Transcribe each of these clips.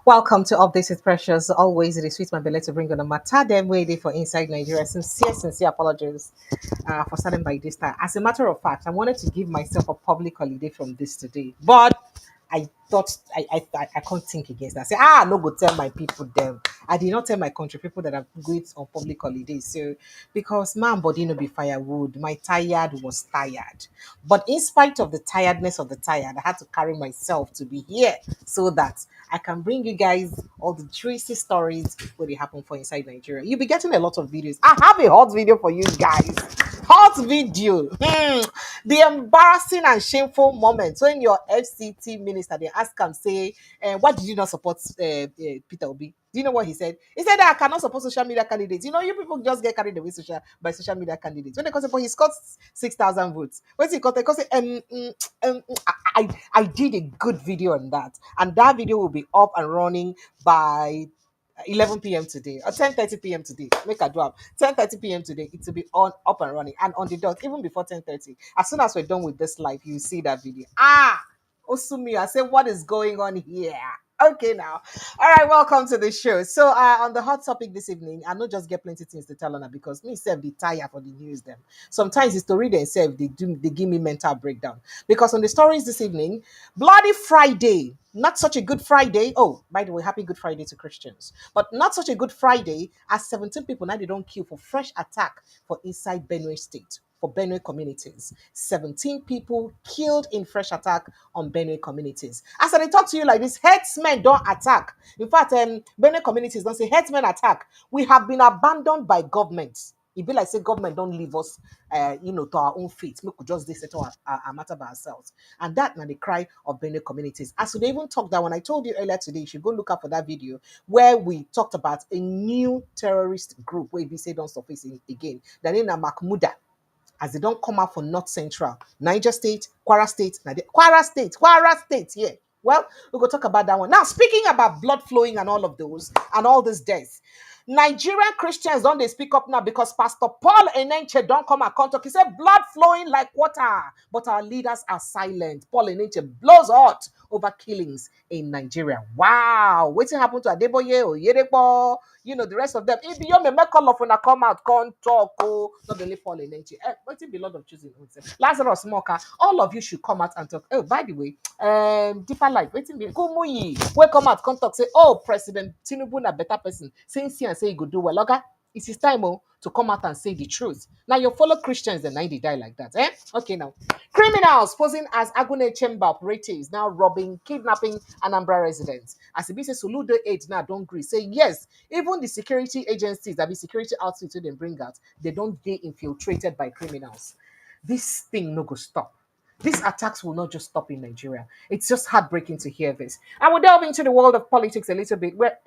Welcome to Updates with Precious. Always it is sweet my belly to bring on a matter them way day for inside Nigeria. Sincere apologies for starting by this time. As a matter of fact, I wanted to give myself a public holiday from this today, but I thought I can't think against that. I say, no go tell my people them. I did not tell my country people that I'm going on public holidays. So because man body no be firewood, my tired was tired. But in spite of the tiredness of the tired, I had to carry myself to be here so that I can bring you guys all the juicy stories where they happen for inside Nigeria. You'll be getting a lot of videos. I have a hot video for you guys. Hot video. The embarrassing and shameful moments when your FCT minister they ask him say, "Why did you not support Peter Obi?" Do you know what he said? He said that I cannot support social media candidates. You know, you people just get carried away by social media candidates. When they come say, but he scored 6,000 votes. When he got, they come say, I did a good video on that, and that video will be up and running by 11 p.m. today or 10:30 p.m. today. Make a drop 10:30 p.m. today. It will be on up and running and on the dot even before 10:30. As soon as we're done with this live, you see that video. Osumi, I say what is going on here? Okay, now. All right, welcome to the show. So, on the hot topic this evening, I not just get plenty things to tell on her because me self be tired for the news them. Sometimes the story themselves they give me mental breakdown. Because on the stories this evening, Bloody Friday, not such a good Friday. Oh, by the way, happy Good Friday to Christians. But not such a good Friday as 17 people now they don't kill for fresh attack for inside Benue State. For Benue communities. 17 people killed in fresh attack on Benue communities. As I talk to you like this, herdsmen don't attack. In fact, Benue communities don't say herdsmen attack. We have been abandoned by government. It be like say government don't leave us, to our own fate. We could just settle our matter by ourselves. And that now the cry of Benue communities. As we even talk that when I told you earlier today, you should go look up for that video where we talked about a new terrorist group where we say don't surface again. The name is Mahmuda as they don't come out for North Central, Niger State, Kwara State, yeah. Well, we're going to talk about that one. Now, speaking about blood flowing and all of those, and all these deaths, Nigerian Christians don't they speak up now because Pastor Paul Enenche don't come and talk. He said blood flowing like water, but our leaders are silent. Paul Enenche blows hot over killings in Nigeria. Wow, what's happened to Adeboye or Yerepo? The rest of them. If you may make call of when I come out, come talk, not only Paul Enenche. What's the Lord of choosing? Lazarus Smoker, all of you should come out and talk. Oh, by the way, deeper life. Waiting be Kumuyi. We come out, come talk. Say, oh, President Tinubu na better person. Saying see and say you go do well. Okay, it is time to come out and say the truth. Now your fellow Christians, the 90 die like that. Okay, now criminals posing as Agune Chamber operatives now robbing, kidnapping Anambra residents. As it be say Soludo 8 now don't agree. Say yes, even the security agencies that be security outfits they bring out, they don't get infiltrated by criminals. This thing no go stop. These attacks will not just stop in Nigeria. It's just heartbreaking to hear this. I will delve into the world of politics a little bit where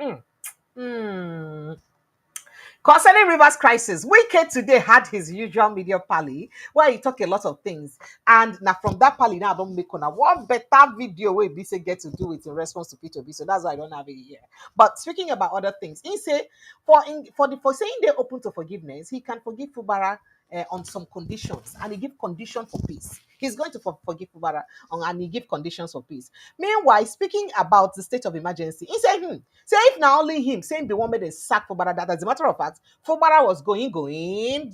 concerning Rivers crisis, Wike today had his usual media pally where he talked a lot of things. And now from that pally, now I don't make one better video where BC get to do it in response to Peter Obi. So that's why I don't have it here. But speaking about other things, he say for saying they're open to forgiveness, he can forgive Fubara on some conditions, and he give condition for peace. He's going to forgive Fubara and he give conditions for peace. Meanwhile, speaking about the state of emergency, he said, say if now only him saying the one made a sack Fubara, that as a matter of fact, Fubara was gone. He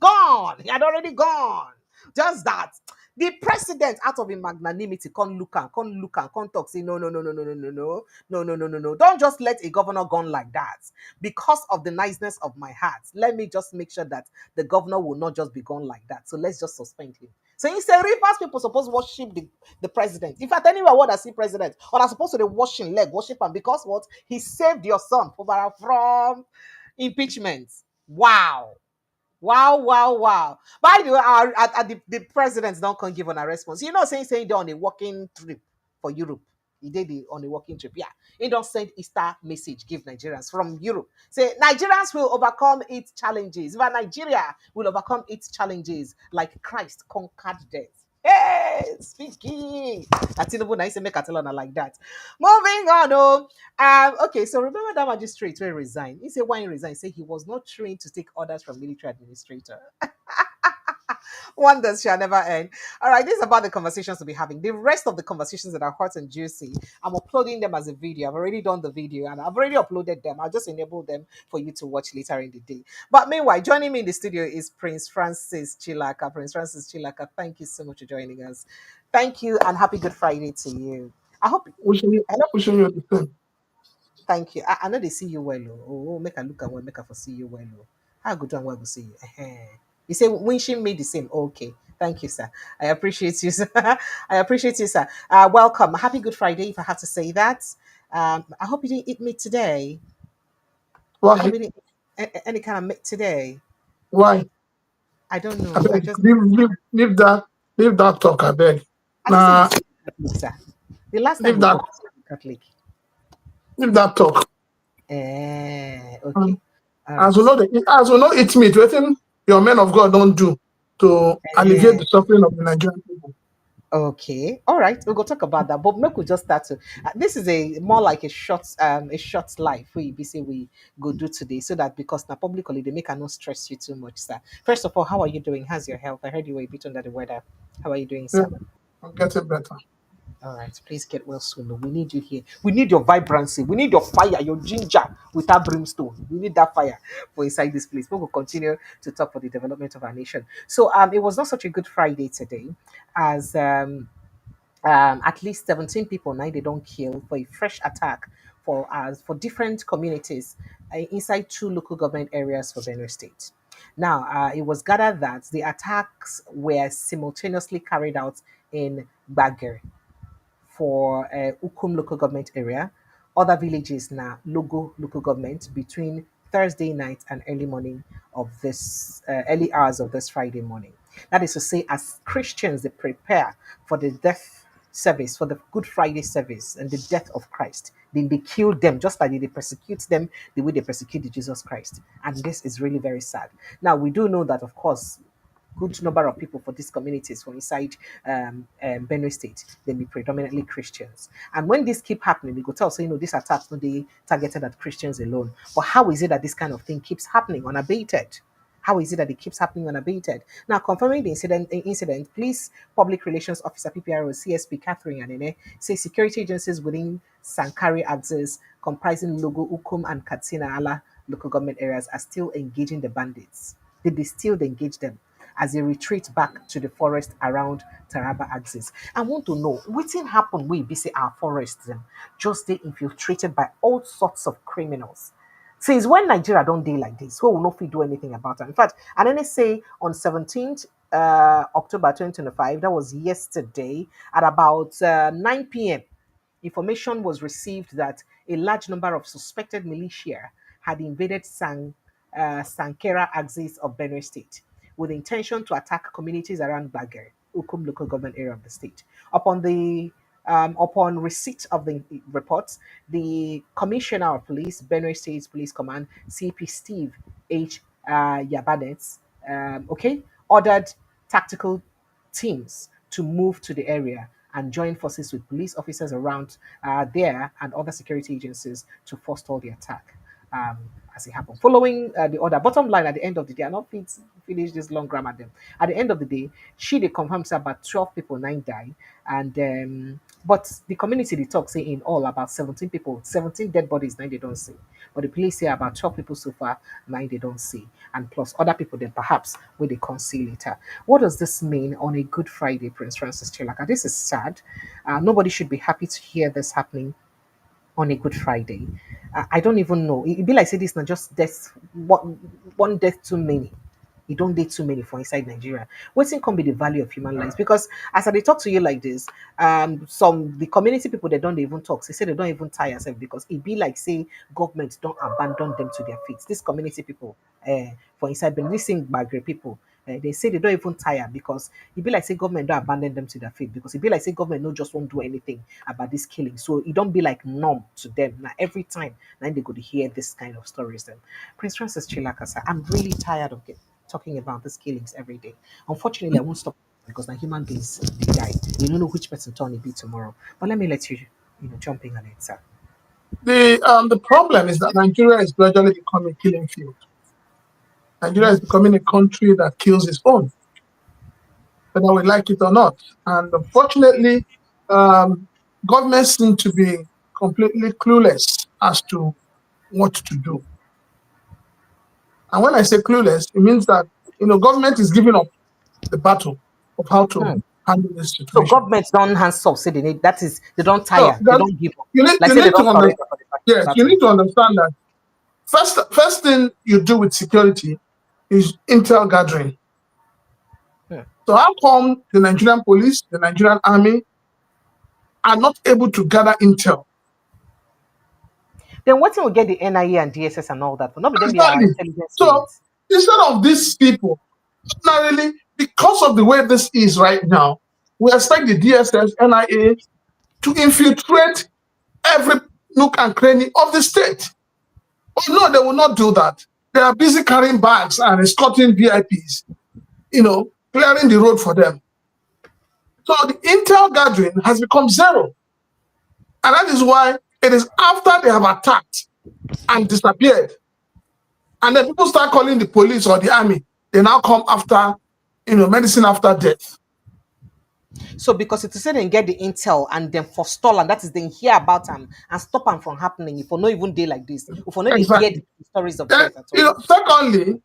had already gone. Just that. The president, out of his magnanimity, can't look and can't talk. Say no. Don't just let a governor gone like that. Because of the niceness of my heart, let me just make sure that the governor will not just be gone like that. So let's just suspend him. So he said, Rivers people supposed to worship the president. In fact, anywhere what I see president, or are supposed to they worship him because what? He saved your son from impeachment. Wow. Wow. By the way, the presidents don't come give on a response. Saying they're on a walking trip for Europe. He did it on a walking trip. Yeah. He don't send Easter message, give Nigerians from Europe. Say Nigerians will overcome its challenges. But Nigeria will overcome its challenges like Christ conquered death. Hey, speaking. Tinubu na say make a tell on like that. Moving on. Okay, so remember that magistrate where he resigned. He said why he resigned. He said he was not trained to take orders from military administrator. Wonders shall never end. All right, this is about the conversations we'll be having. The rest of the conversations that are hot and juicy, I'm uploading them as a video. I've already done the video and I've already uploaded them. I'll just enable them for you to watch later in the day. But meanwhile, joining me in the studio is Prince Francis Chilaka. Prince Francis Chilaka, thank you so much for joining us. Thank you and happy Good Friday to you. I hope. Wishing you, Hello. wishing you the same. Thank you. I know they see you well. Make a look and well, make a for see you well. Oh. How good and well will see you. You say wishing me the same. Okay. Thank you, sir. I appreciate you, sir. I appreciate you, sir. Welcome. Happy Good Friday, if I have to say that. I hope you didn't eat meat today. I hope Why? you didn't eat any kind of meat today. Why? I don't I know. I beg, just leave that talk, I beg. I just say Nah, this Catholic, sir. The last time leave we that, talked Catholic. leave that talk. Okay. Um, All right. as we know eat meat, waiting your men of God don't do to alleviate Eh, the suffering of the Nigerian people. Okay, all right, we'll go talk about that. But make we just start to. This is a more like a short life we be say we go do today, so that because now public holiday make I not stress you too much, sir. First of all, how are you doing? How's your health? I heard you were a bit under the weather. How are you doing, Yeah, sir? I'm getting better. All right, please get well soon. We need you here. We need your vibrancy. We need your fire, your ginger without brimstone. We need that fire for inside this place. We will continue to talk for the development of our nation. So it was not such a good Friday today, as at least 17 people now they don't kill for a fresh attack for different communities inside two local government areas for Benue State. Now, it was gathered that the attacks were simultaneously carried out in Bagger for Ukum local government area. Other villages now Logo local government between Thursday night and early morning of this early hours of this Friday morning. That is to say, as Christians they prepare for the death service, for the Good Friday service and the death of Christ. Then they kill them just like they persecute them the way they persecuted Jesus Christ. And this is really very sad. Now we do know that of course good number of people for these communities from inside Benue State, they be predominantly Christians. And when this keep happening, we go tell, so, these attacks not they targeted at Christians alone. But how is it that this kind of thing keeps happening unabated? How is it that it keeps happening unabated? Now, confirming the incident, Police Public Relations Officer PPRO CSP Catherine Anene say security agencies within Sankari axis comprising Logo, Ukum, and Katsina Ala local government areas are still engaging the bandits. Did they still engage them as they retreat back to the forest around Taraba axis? I want to know wetin happen wey be say our forests dem just dey infiltrated by all sorts of criminals. Since when Nigeria don't dey like this, we will not fit do anything about it. In fact, and then they say on 17th October 2025, that was yesterday at about 9 p.m. Information was received that a large number of suspected militia had invaded Sankera axis of Benue State with the intention to attack communities around Bagger, Ukum local government area of the state. Upon receipt of the reports, the Commissioner of Police, Benue State Police Command, CP Steve H. Yabanet, ordered tactical teams to move to the area and join forces with police officers around there and other security agencies to forestall the attack um, as it happened. Following the order, bottom line at the end of the day, I not finish this long grammar them. At the end of the day, they confirms about 12 people, 9 died, and but the community they talk say in all about 17 people, 17 dead bodies, 9 they don't see. But the police say about 12 people so far, 9 they don't see, and plus other people then perhaps where they can see later. What does this mean on a Good Friday, Prince Francis Chilaka? This is sad. Nobody should be happy to hear this happening on a Good Friday. I don't even know. It be like say this not just death, one death too many. You don't date too many for inside Nigeria. What's can be the value of human lives? Because as I dey talk to you like this, some the community people they don't even talk. They say they don't even tire themselves because it be like say government don't abandon them to their fate. These community people, for inside Benin Bagre people, they say they don't even tire because it be like say government don't abandon them to their fate because it be like say government no just won't do anything about this killing. So it don't be like numb to them. Now every time now they go to hear this kind of stories. Then Prince Francis Chilakasa, I'm really tired of talking about these killings every day. Unfortunately, I won't stop because now human beings they die. You don't know which person turn it be tomorrow. But let me let you, jump in on it, sir. The problem is that Nigeria is gradually becoming a killing field. Nigeria is Mm, becoming a country that kills its own. whether we like it or not. And unfortunately, governments seem to be completely clueless as to what to do. And when I say clueless, it means that government is giving up the battle of how to Hmm. handle this So situation. governments don't hands up, say they need that is they don't So tire, they then don't give up. you need Like you say they need to don't understand. surrender for the Yes, you battle. need to understand that first thing you do with security is intel gathering. Hmm. So how come the Nigerian police, the Nigerian army are not able to gather intel? Then what will get the NIA and DSS and all that? Not be them be our Exactly. intelligence So units. instead of these people, ordinarily, because of the way this is right now, we expect the DSS, NIA to infiltrate every nook and cranny of the state. But no, they will not do that. They are busy carrying bags and escorting VIPs, clearing the road for them. So the intel gathering has become zero. And that is why it is after they have attacked and disappeared. And then people start calling the police or the army. They now come after, medicine after death. So because it is say they get the intel and then forestall and that is then hear about them and stop them from happening. If for no even day like this, if for no they hear Exactly. the stories of Then, death at all. secondly,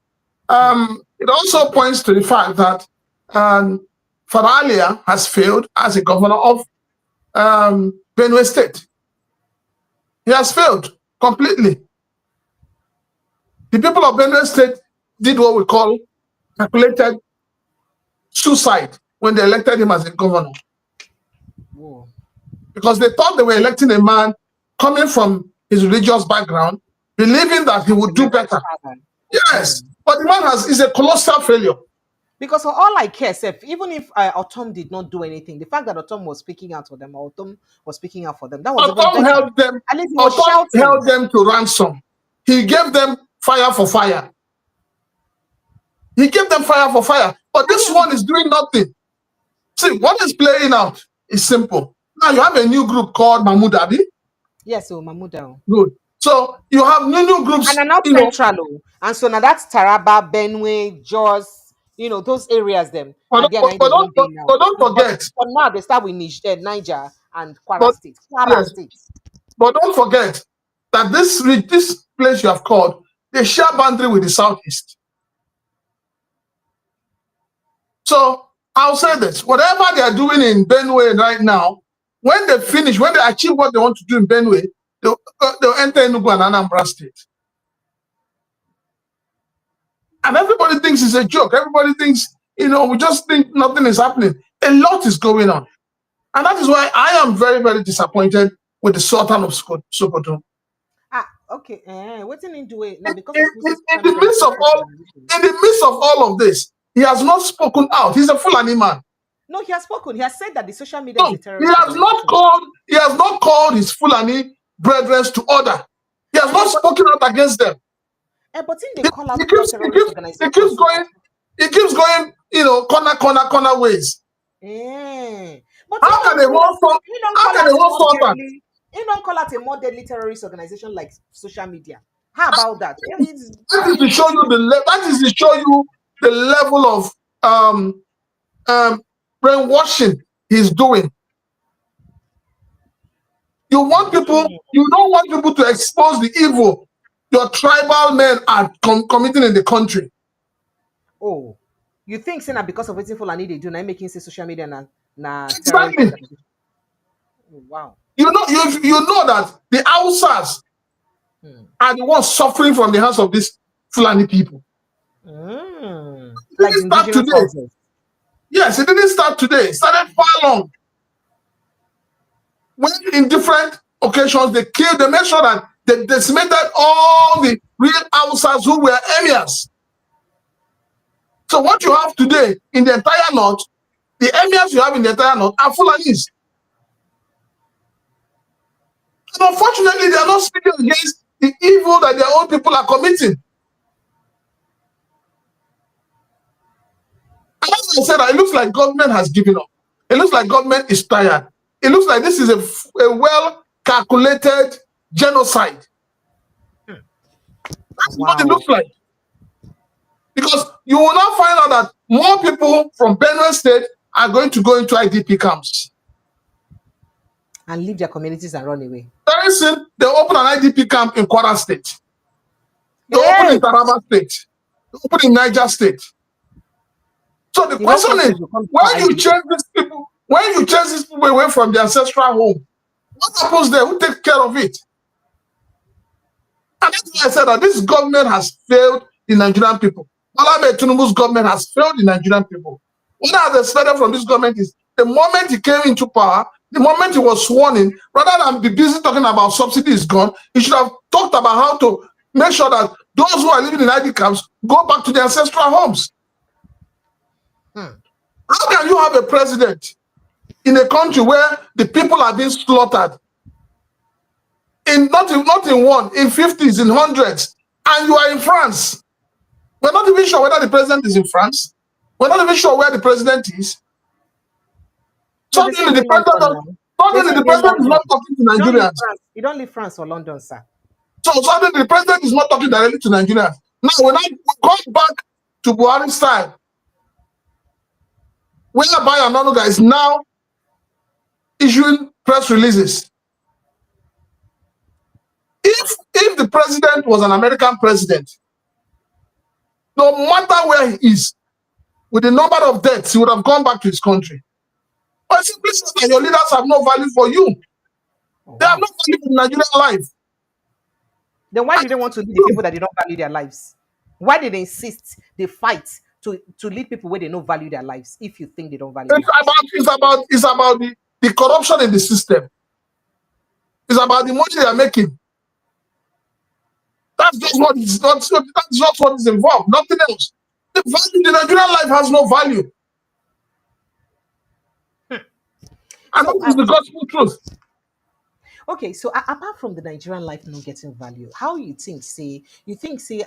Hmm. it also points to the fact that Faralia has failed as a governor of Benue State. He has failed completely. The people of Benue State did what we call calculated suicide when they elected him as a governor, Whoa. because they thought they were electing a man coming from his religious background, believing that he would do better. Yes, Hmm. but the man is a colossal failure. Because for all I care, Seth, even if Autumn did not do anything, the fact that Autumn was speaking out for them, or Autumn was speaking out for them, that was even Otom better. held them. At least he was Otom shouting. held them to ransom. He gave them fire for fire. He gave them fire for fire. But this one is doing nothing. See, what is playing out is simple. Now you have a new group called Mahmoud Abi. Yes, so Mahmuda. Good. So you have new And groups, are now central. Oh. And so now that's Taraba, Benue, Jos, those areas them. but, And then but, I but they don't one day but, now. but don't But forget, for now they start with Niger and Kwara but State. Kwara yes, State. but don't forget that this place you have called, they share boundary with the southeast. So I'll say this: whatever they are doing in Benue right now, when they finish, when they achieve what they want to do in Benue, they'll enter Enugu and Anambra State. And everybody thinks it's a joke. Everybody thinks, we just think nothing is happening. A lot is going on. And that is why I am very, very disappointed with the Sultan of Sokoto. Ah, okay. What's in do it now In, because in, of in, social in the media and midst of corporate all, organizations. in the midst of all of this, he has not spoken out. He's a Fulani man. No, he has spoken. He has said that the social media is No, a terrorist organization. he has not called his Fulani brethren to order. He has not But spoken out against them. but in they He, call out he other keeps he terrorist keeps he organizations. keeps going, corner ways. But How can he don't how call can out a a one more sultan? deadly he don't call out a more deadly terrorist organization like social media. How about that? That is to show you the level of um brainwashing he's doing. You don't want people to expose the evil your tribal men are committing in the country. Oh, you think saying that because of waiting for Lani they do now making say social media na terrorist Exactly. organization? Oh, wow. You know that the Hausas Hmm. are the ones suffering from the hands of these Fulani people. It Like the didn't start indigenous today. houses. Yes, it didn't start today. It started far long. When in different occasions they made sure that they decimated all the real Hausas who were emirs. So what you have today in the entire north, the emirs you have in the entire north are Fulanis. And unfortunately, they are not speaking against the evil that their own people are committing. And as I said, it looks like government has given up. It looks like government is tired. It looks like this is a well-calculated genocide. That's what it Wow. looks like. Because you will now find out that more people from Benue State are going to go into IDP camps. And leave their communities and run away. Very soon, they open an IDP camp in Kwara State. They open Hey! in Taraba State. They open in Niger State. So the The whole question country is, will come to when you IDP. change these people, when you change these people away from their ancestral home, what happens there? Who takes care of it? And that's why I said that this government has failed the Nigerian people. Bola Tinubu's government has failed the Nigerian people. What I have expected from this government is the moment he came into power, the moment he was sworn in, rather than be busy talking about subsidy is gone, he should have talked about how to make sure that those who are living in ID camps go back to their ancestral homes. How can you have a president in a country where the people are being slaughtered in not in one, in 50s, in hundreds, and you are in France? We're not even sure whether the president is in France. We're not even sure where the president is. No, they say Suddenly, in the president, London now. They say the in president is London. not talking to You don't leave Nigerians. France. You don't leave France or London, sir. So suddenly, the president is not talking directly to Nigerians. Now, when I go back to Buhari's side, whereby Anonuga is now issuing press releases. If the president was an American president, no matter where he is, with the number of deaths, he would have gone back to his country. But simply says that your leaders have no value for you. Oh, They have wow. no value for Nigerian life. Then why do they want to lead the people that they don't value their lives? Why did they insist they fight to lead people where they don't value their lives if you think they don't value lives? It's about the corruption in the system. It's about the money they are making. That's just what is that's just what is involved, nothing else. The Nigerian life has no value. And So that is the gospel truth. okay, so apart from the Nigerian life not getting value, how you think say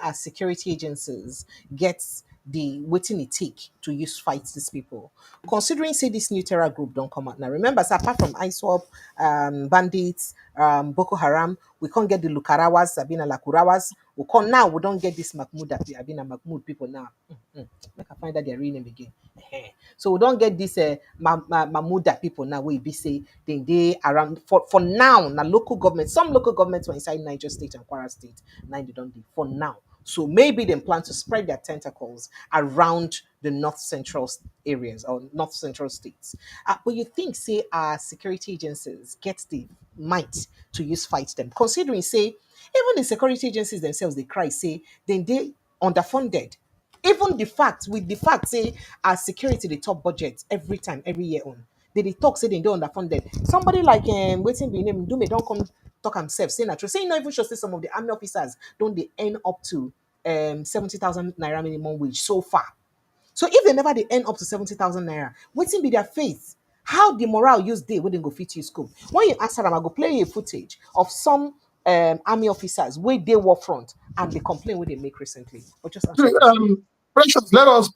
as security agencies gets the waiting it take to use fight these people? Considering say this new terror group don't come out now. Remember, so apart from ISWAP, bandits, Boko Haram, we can't get the Lukarawas, Sabina Lakurawas. We can't now, we don't get this Mahmoud Abina Mahmoud people now. Make I find out their real name again. So we don't get this Mamuda people now where be say they around for now na local government. Some local governments were inside Niger State and Kwara State. Now they don't do for now. So maybe they plan to spread their tentacles around the north central areas or north central states. But you think say our security agencies get the might to use fight them, considering say even the security agencies themselves they cry say then they underfunded. Even the fact say our security the top budget every time every year on they talk say they don't underfunded. Somebody like waiting be name Dume don't come talk himself say natural say not even sure say some of the army officers don't they earn up to 70,000 naira minimum wage so far. So if they never they earn up to 70,000 naira, waiting be their faith. How the morale use day when they go fit you scope. When you answer them, I go play a footage of some army officers where they war front and they complain what they make recently. But just answer the question. Precious, Sir. let us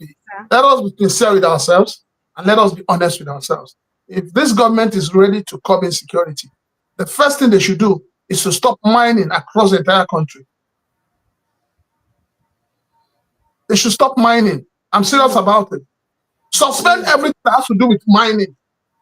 be sincere with ourselves and let us be honest with ourselves. If this government is ready to curb insecurity, the first thing they should do is to stop mining across the entire country. They should stop mining. I'm serious about it. Suspend everything that has to do with mining.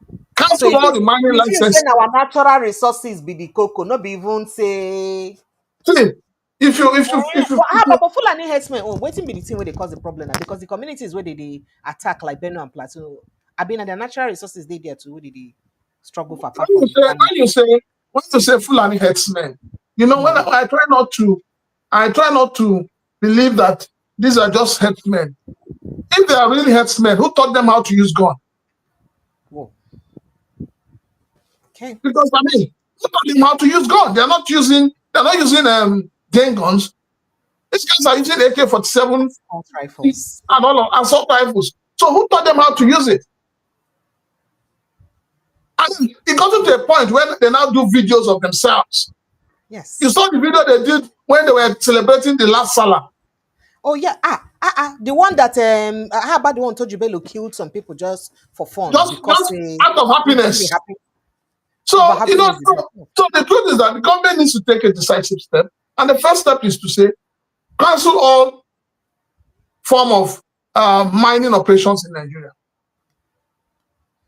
So Cancel if all the mining you say licenses. our natural resources be the cocoa, not be even say See, if you, but how about Fulani herdsmen? Oh, waiting be the thing where they cause the problem now because the communities where they attack like Benue and Plateau. I mean, their natural resources they there too. Where they struggle for apart from when you say Fulani herdsmen, you know, when I try not to believe that these are just herdsmen. If they are really herdsmen, who taught them how to use gun? Whoa. Okay. Because I mean, who taught them how to use gun? They're not using game guns. These guys are using AK-47 Assault rifles. and all of assault rifles. So who taught them how to use it? And it got to a point when they now do videos of themselves. Yes. You saw the video they did when they were celebrating the last Salah. Oh yeah. The one that how about the one told you Bello killed some people just for fun because Just they out of don't be happiness. happy over So, happiness. so the truth is that the government needs to take a decisive step. And the first step is to say, cancel all form of mining operations in Nigeria.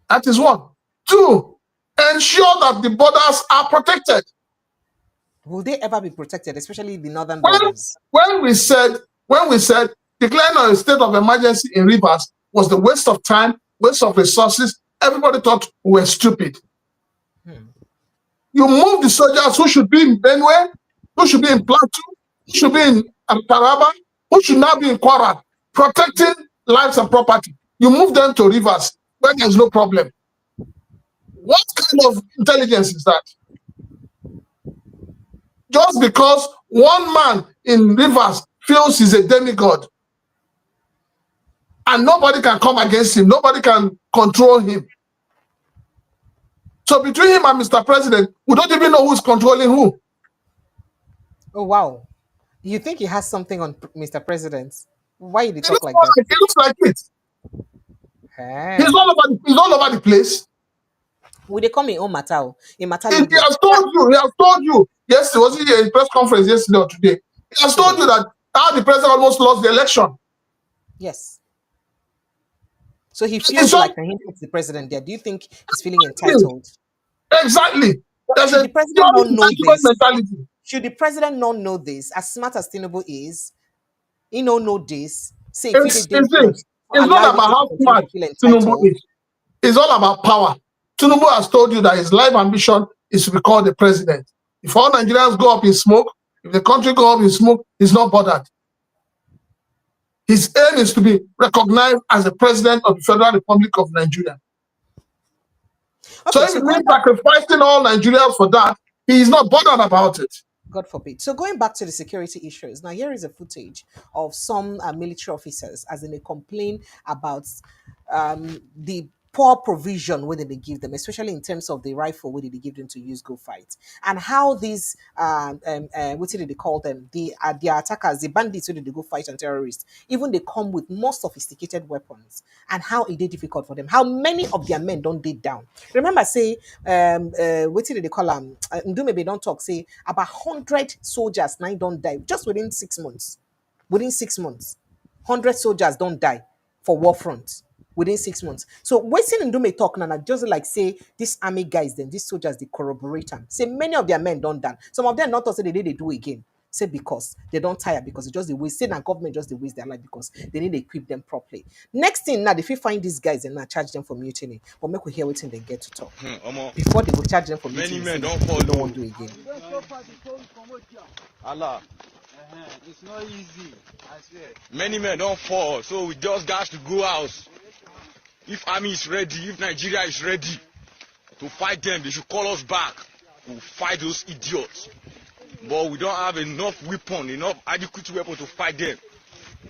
That is one. Two, ensure that the borders are protected. Will they ever be protected, especially the northern When, borders? when we said declaring a state of emergency in Rivers was the waste of time, waste of resources, everybody thought we were stupid. You move the soldiers who should be in Benue, who should be in Plateau, who should be in Taraba, who should now be in Kwara, protecting lives and property. You move them to Rivers where there's no problem. What kind of intelligence is that? Just because one man in Rivers feels he's a demigod and nobody can come against him, nobody can control him. So between him and Mr. President, we don't even know who's controlling who. Oh, wow. You think he has something on Mr. President? Why did he It talk like that? it looks like it. Hey. He's all over the place. Will they come in own matter? In matter He has told you. Yes, was it a press conference yesterday or today? He has told you that how the president almost lost the election. Yes. So he feels like he's the president there. Do you think he's feeling entitled? Exactly. Should the president not know this? Mentality. Should the president not know this? As smart as Tinubu is, he don't know this. Say it's not about how smart Tinubu is. It's all about power. Tinubu has told you that his life ambition is to become the president. If all Nigerians go up in smoke, if the country go up in smoke, he's not bothered. His aim is to be recognized as the president of the Federal Republic of Nigeria. Okay, so if it means sacrificing all Nigerians for that, he is not bothered about it. God forbid. So going back to the security issues, now here is a footage of some military officers as they complain about the poor provision whether they give them, especially in terms of the rifle whether they give them to use go fight, and how these what did they call them, the attackers, the bandits whether they go fight on terrorists, even they come with more sophisticated weapons, and how it is difficult for them, how many of their men don't dig down. Remember say what did they call them, maybe don't talk, say about 100 soldiers now don't die just within 6 months. Within 6 months 100 soldiers don't die for war front within 6 months. So waiting and do me talk now, just like say these army guys, then these soldiers, they corroborate them. Say many of their men don't done. Some of them not also they do again. Say because they don't tire, because it just the waste. Say now government just the waste their life because they need to equip them properly. Next thing now, if you find these guys and now charge them for mutiny, but make we hear what they get to talk. Before they will charge them for mutiny, many men don't fall. Don't want to do again. Allah. It's not easy, I swear. Many men don't fall, so we just got to go out. If army is ready, if Nigeria is ready to fight them, they should call us back. We'll fight those idiots. But we don't have enough weapon, enough adequate weapon to fight them.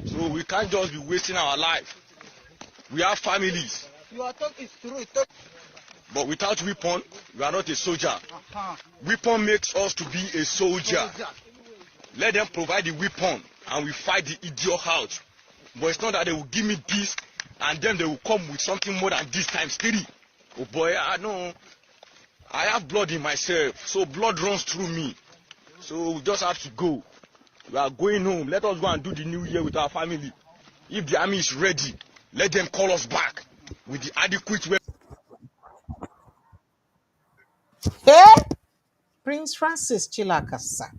So we can't just be wasting our life. We have families. Your talk is true. But without weapon, we are not a soldier. Weapon makes us to be a soldier. Let them provide the weapon and we fight the idiot out. But it's not that they will give me this and then they will come with something more than this times 3. Oh boy, I know. I have blood in myself, so blood runs through me. So we just have to go. We are going home. Let us go and do the new year with our family. If the army is ready, let them call us back with the adequate weapon. Hey, Prince Francis Chilakasa.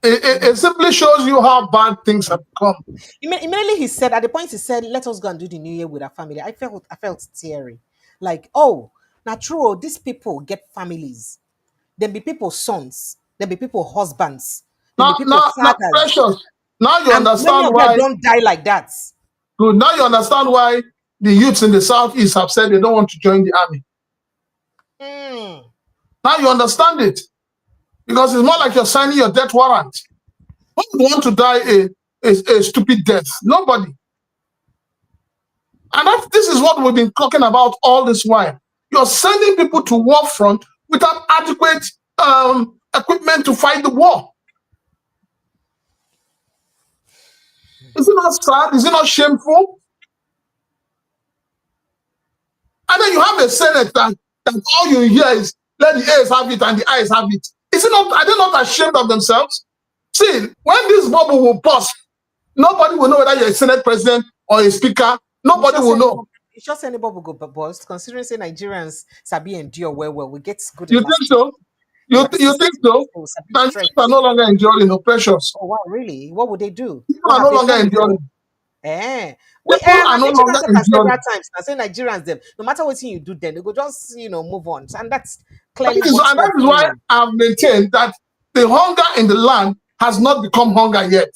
It simply shows you how bad things have become. Immediately he said, at the point he said, let us go and do the new year with our family. I felt teary. Like, oh, now true, these people get families. There be people sons. There be people husbands. There be people fathers. Precious. Now you and understand many of why them don't die like that. Good. Now you understand why the youths in the southeast have said they don't want to join the army. Now you understand it. Because it's more like you're signing your death warrant. Who would want to die a stupid death? Nobody. And this is what we've been talking about all this while. You're sending people to war front without adequate equipment to fight the war. Is it not sad? Is it not shameful? And then you have a Senate that all you hear is let the A's have it and the I's have it. Is it not? Are they not ashamed of themselves? See, when this bubble will burst, nobody will know whether you're a Senate president or a speaker. Nobody will know. It's just anybody will go but boss, considering say Nigerians sabi endure well, we get good You think elasticity. so? You think Elasticity, so? so sabi Nigerians are stretch. no longer enduring oppressions. Oh wow, really? What would they do? People What are have no they longer done before? enduring. Eh. We People are I no think you longer guys talk several enduring. times. I say Nigerians them, no matter what thing you do, then they go just move on. And that's That clearly is, what's and that what's is going why on. I've maintained that the hunger in the land has not become hunger yet.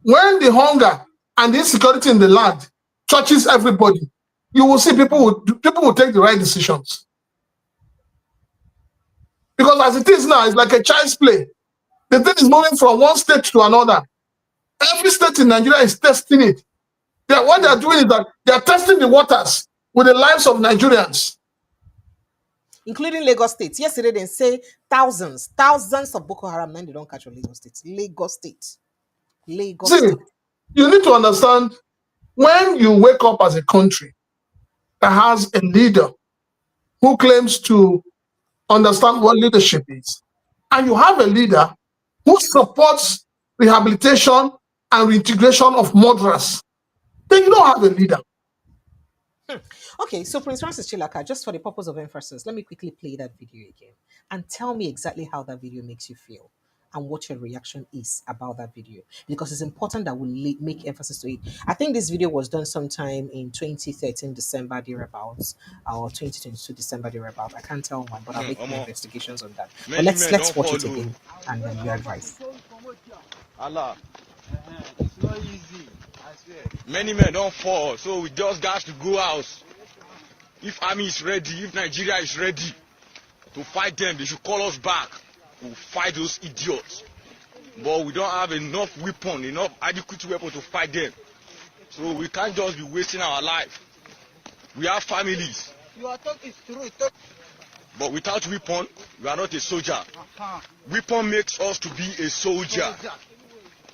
When the hunger and the insecurity in the land touches everybody, you will see people will take the right decisions. Because as it is now, it's like a child's play. The thing is moving from one state to another. Every state in Nigeria is testing it. What they're doing is that they're testing the waters with the lives of Nigerians. Including Lagos State. Yesterday they say thousands of Boko Haram men they don't catch on Lagos State. Lagos State. Lagos See, State. you need to understand when you wake up as a country that has a leader who claims to understand what leadership is, and you have a leader who supports rehabilitation and reintegration of murderers, then you don't have a leader. Okay, so Prince Francis Chilaka, just for the purpose of emphasis, let me quickly play that video again and tell me exactly how that video makes you feel and what your reaction is about that video because it's important that we make emphasis to it. I think this video was done sometime in 2013 December thereabouts or 2022 December thereabouts. I can't tell one, but I'll make my investigations on that. But Many let's men don't watch it follow. again and then you advise. Allah. It's not easy, I swear. Many men don't fall, so we just got to go out. If army is ready, if Nigeria is ready to fight them, they should call us back. We'll fight those idiots. But we don't have enough weapon, enough adequate weapon to fight them. So we can't just be wasting our life. We have families. Your talk is true. But without weapon, we are not a soldier. Uh-huh. Weapon makes us to be a soldier.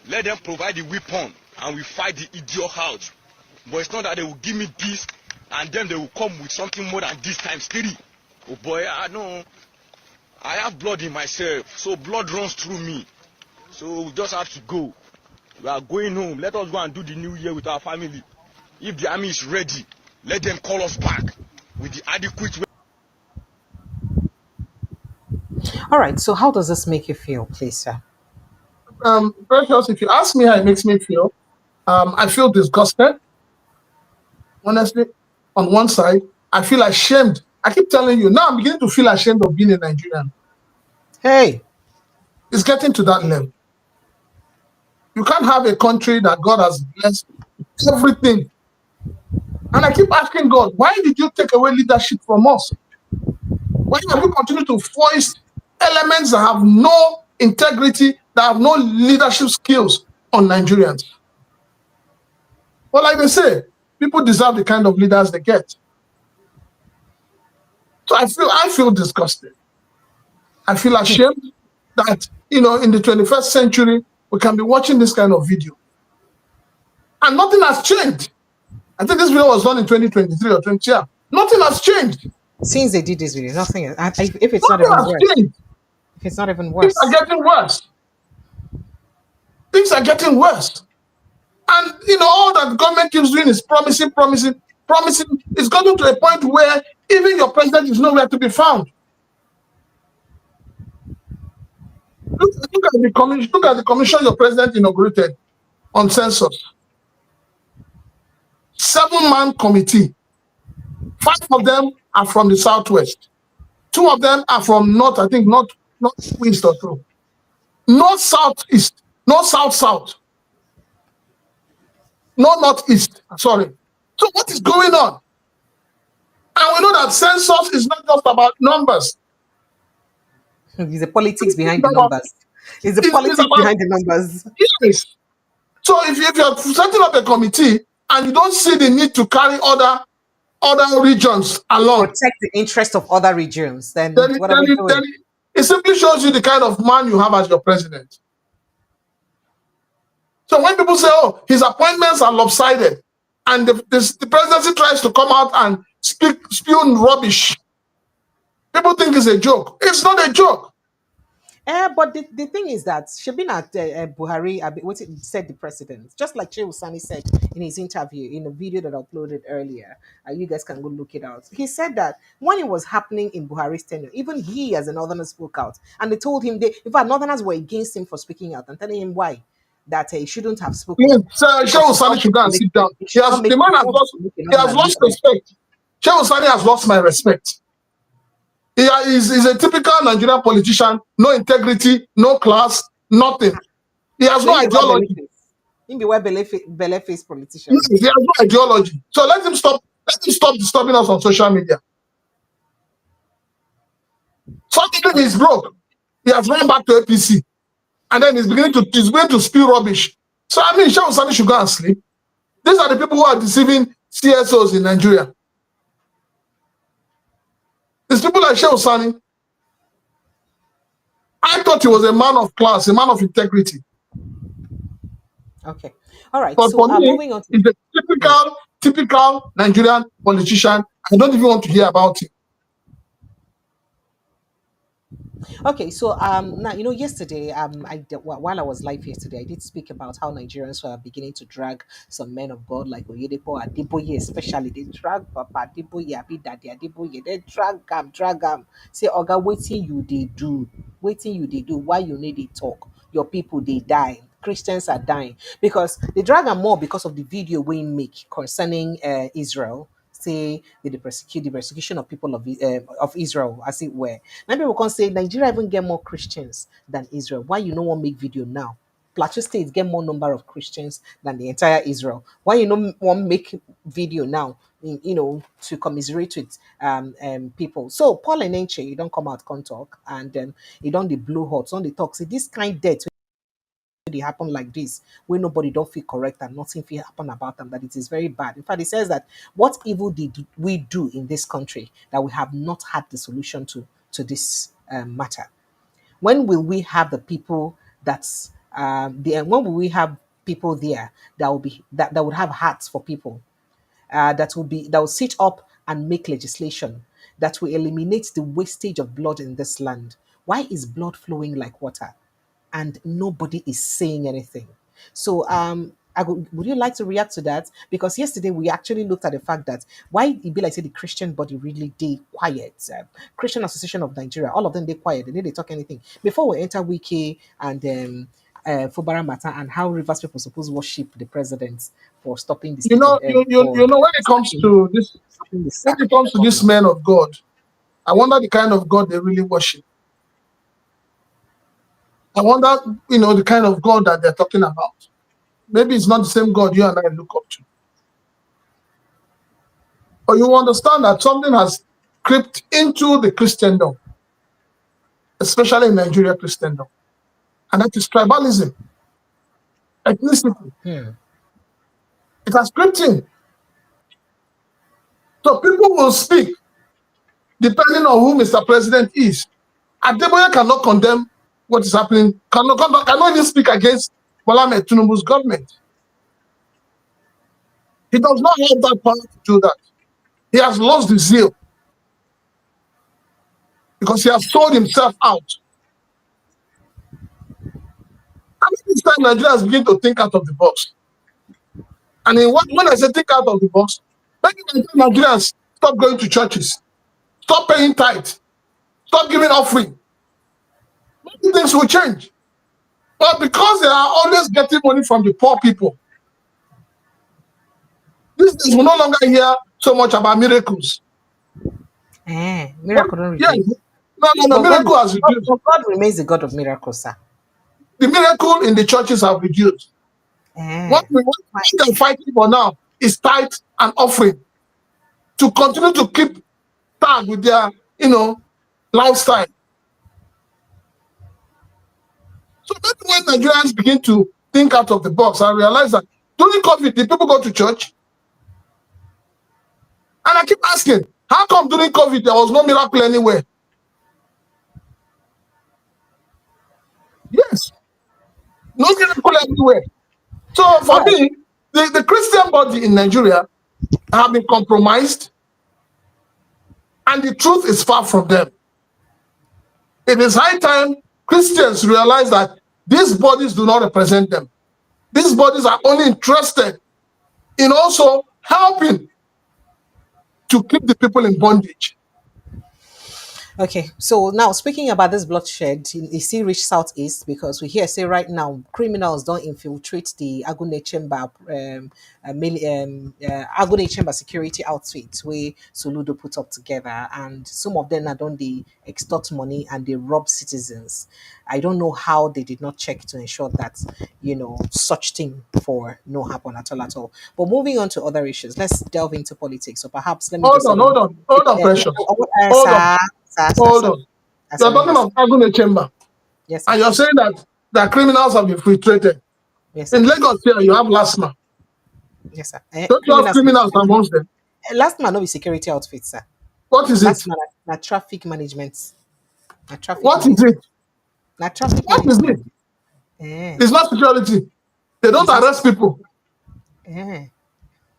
Let them provide the weapon and we fight the idiot out. But it's not that they will give me this and then they will come with something more than this times 3. Oh boy, I know. I have blood in myself, so blood runs through me. So we just have to go. We are going home. Let us go and do the new year with our family. If the army is ready, let them call us back with the adequate. All right, so how does this make you feel, please, sir? Precious, if you ask me how it makes me feel, I feel disgusted. Honestly, on one side, I feel ashamed. I keep telling you, now I'm beginning to feel ashamed of being a Nigerian. Hey, It's getting to that level. You can't have a country that God has blessed everything. And I keep asking God, why did you take away leadership from us? Why have you continued to foist elements that have no integrity, that have no leadership skills on Nigerians? Well, like they say, people deserve the kind of leaders they get. So I feel disgusted. I feel ashamed that, in the 21st century, we can be watching this kind of video. And nothing has changed. I think this video was done in 2023 or 20. Yeah. Nothing has changed. since they did this video, nothing. If it's not Nothing even has worse, changed. if it's not even Things are worse. getting worse. Things are getting worse. And, all that government keeps doing is promising. It's gotten to a point where even your president is nowhere to be found. Look at the commission your president inaugurated on census. 7-man committee. 5 of them are from the southwest. 2 of them are from north, I think northeast or so. North southeast, no south, no northeast. Sorry. So what is going on? And we know that census is not just about numbers. It's the politics behind the It's about, numbers. It's the it's politics about behind the numbers. yes. So if you're setting up a committee and you don't see the need to carry other regions along, Protect the interest of other regions. Then then, what are then, we it, doing? then it simply shows you the kind of man you have as your president. So when people say, oh, his appointments are lopsided, and the presidency tries to come out and spew rubbish, people think it's a joke. It's not a joke. But the thing is that she been at Buhari, what it said the president, just like Shehu Sani said in his interview in a video that I uploaded earlier. You guys can go look it out. He said that when it was happening in Buhari's tenure, even he as a northerner spoke out, and they told him in fact, northerners were against him for speaking out and telling him why that he shouldn't have spoken Yes, because Shehu Sani should go and sit down. The man has lost. He has lost look. respect. Shehu Sani has lost my respect. He's a typical Nigerian politician, no integrity, no class, nothing. He has no ideology. He be where belle face politician. Yes, he has no ideology. So let him stop. Let him stop disturbing us on social media. Suddenly he's broke. He has run back to APC, and then he's going to spew rubbish. So I mean, Shehu Sani should go and sleep. These are the people who are deceiving CSOs in Nigeria. These people like Shehu Sani. I thought he was a man of class, a man of integrity. Okay. All right. But so for me, moving on to he's a typical Nigerian politician. I don't even want to hear about him. Okay, so now yesterday while I was live yesterday, I did speak about how Nigerians were beginning to drag some men of God like Oyedepo Adeboye, especially they drag Papa Adeboye, Abi Daddy Adeboye, they drag him. Say, Oga, waiting you they do. Why you need it talk? Your people they die. Christians are dying because they drag them more because of the video we make concerning Israel. Say the persecution of people of Israel, as it were. Now people can say Nigeria even get more Christians than Israel. Why you no want make video now? Plateau State get more number of Christians than the entire Israel. Why you no want make video now? To commiserate with people. So Paul and Enche, you don't come out, can talk, and you don't the blue hot, on the talk. See this kind death they happen like this, where nobody don't feel correct and nothing feel happen about them, that it is very bad. In fact, it says that what evil did we do in this country that we have not had the solution to this matter? When will we have the people that's when will we have people there that will be that would have hearts for people, that will sit up and make legislation that will eliminate the wastage of blood in this land? Why is blood flowing like water and nobody is saying anything? So would you like to react to that? Because yesterday we actually looked at the fact that why it be like say the Christian body really they quiet. Christian Association of Nigeria, all of them they quiet. They didn't talk anything before we enter Wike and Fubara matter and how Rivers people suppose worship the president for stopping the You state of know, when it comes to this, stopping the when sack. it comes to these men of God, I wonder the kind of God they really worship. I wonder, the kind of God that they're talking about. Maybe it's not the same God you and I look up to. But you understand that something has crept into the Christendom, especially in Nigeria Christendom, and that is tribalism, ethnicity. It has crept in. So people will speak depending on who Mr. President is. Adeboye cannot condemn what is happening, cannot even speak against Bola Tinubu's government. He does not have that power to do that. He has lost the zeal because he has sold himself out. And this time Nigerians begin to think out of the box. And when I say think out of the box, maybe Nigerians stop going to churches, stop paying tithe, stop giving offering. Maybe things will change. But because they are always getting money from the poor people, these days we no longer hear so much about miracles. Miracle don't Yes. reduce. No, miracle has reduced. God remains the God of miracles, sir. The miracle in the churches have reduced. What they're fighting for now is tithe and offering to continue to keep tag with their, lifestyle. So maybe when Nigerians begin to think out of the box and realize that during COVID, did people go to church? And I keep asking, how come during COVID there was no miracle anywhere? Yes, no miracle everywhere. So for me, the Christian body in Nigeria have been compromised, and the truth is far from them. It is high time Christians realize that these bodies do not represent them. These bodies are only interested in also helping to keep the people in bondage. Okay, so now speaking about this bloodshed, you see, reach southeast because we hear say right now criminals don't infiltrate the Agune Chamber, Agune Chamber security outfit where Soludo put up together, and some of them are done the extort money and they rob citizens. I don't know how they did not check to ensure that such thing for no happen at all at all. But moving on to other issues, let's delve into politics. So perhaps let me Hold just on, hold on, hold on, precious. Hold on, sir, hold sir. on. You're talking Yes, of Agune Chamber, yes, sir. and you're saying that criminals have infiltrated. Yes, sir. In Lagos here, you have LASMA. Yes, sir. Don't you have Criminals. criminals amongst them? Last man, no be security outfit, sir. What is Last it? man, na traffic management. Na traffic What is management. it? Na traffic What is management. it? Eh. It's not security. They don't It's not. arrest people. Eh.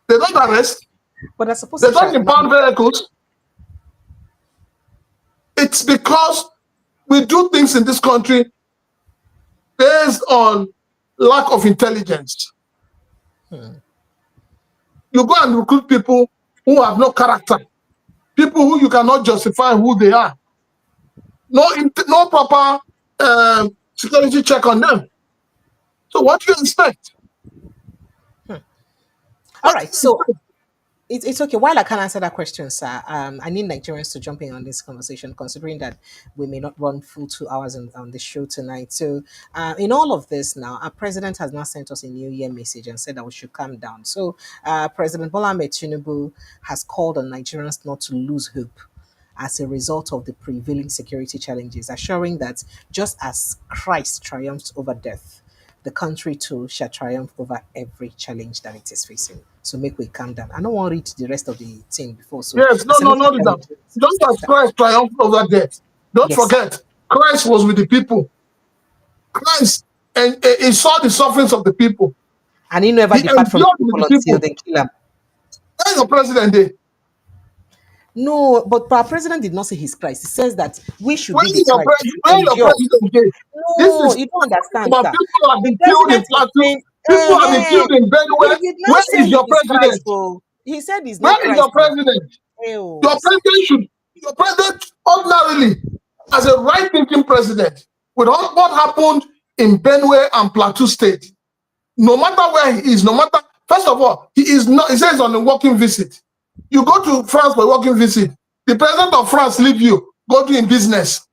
They don't arrest. But I suppose They to don't impound vehicles. It's because we do things in this country based on lack of intelligence. You go and recruit people who have no character, people who you cannot justify who they are. No proper security check on them. So what do you expect? All What do right. you So expect? it's okay. While I can't answer that question, sir, I need Nigerians to jump in on this conversation, considering that we may not run full 2 hours on the show tonight. So, in all of this now, our president has now sent us a New Year message and said that we should calm down. So, President Bola Tinubu has called on Nigerians not to lose hope as a result of the prevailing security challenges, assuring that just as Christ triumphed over death, the country too shall triumph over every challenge that it is facing. So make we calm down. I don't want to read the rest of the thing before. So Yes, no, as a no, message not to that. Nigerians, Just as Christ triumphed over death, don't yes, sir. forget, Christ was with the people. Christ and he saw the sufferings of the people. And he never He depart from the endured with people the until people. they kill him. Where is the president there? No, but our president did not say his Christ. He says that we should Where be the is Christ. We should where your endure. president there? This No, is you don't understand, about sir. people have The been killed in president is Plateau. saying, People have been killed in he Benue. did not Where say is he your is Christ, president? though. He said he's not Where is Christ. your president? Oh, Your president should, your president ordinarily, as a right-thinking president, with all what happened in Benue and Plateau State, no matter where he is, no matter, first of all, he is not, he says on a working visit. You go to France for a working visit, the president of France leave you, go to in business.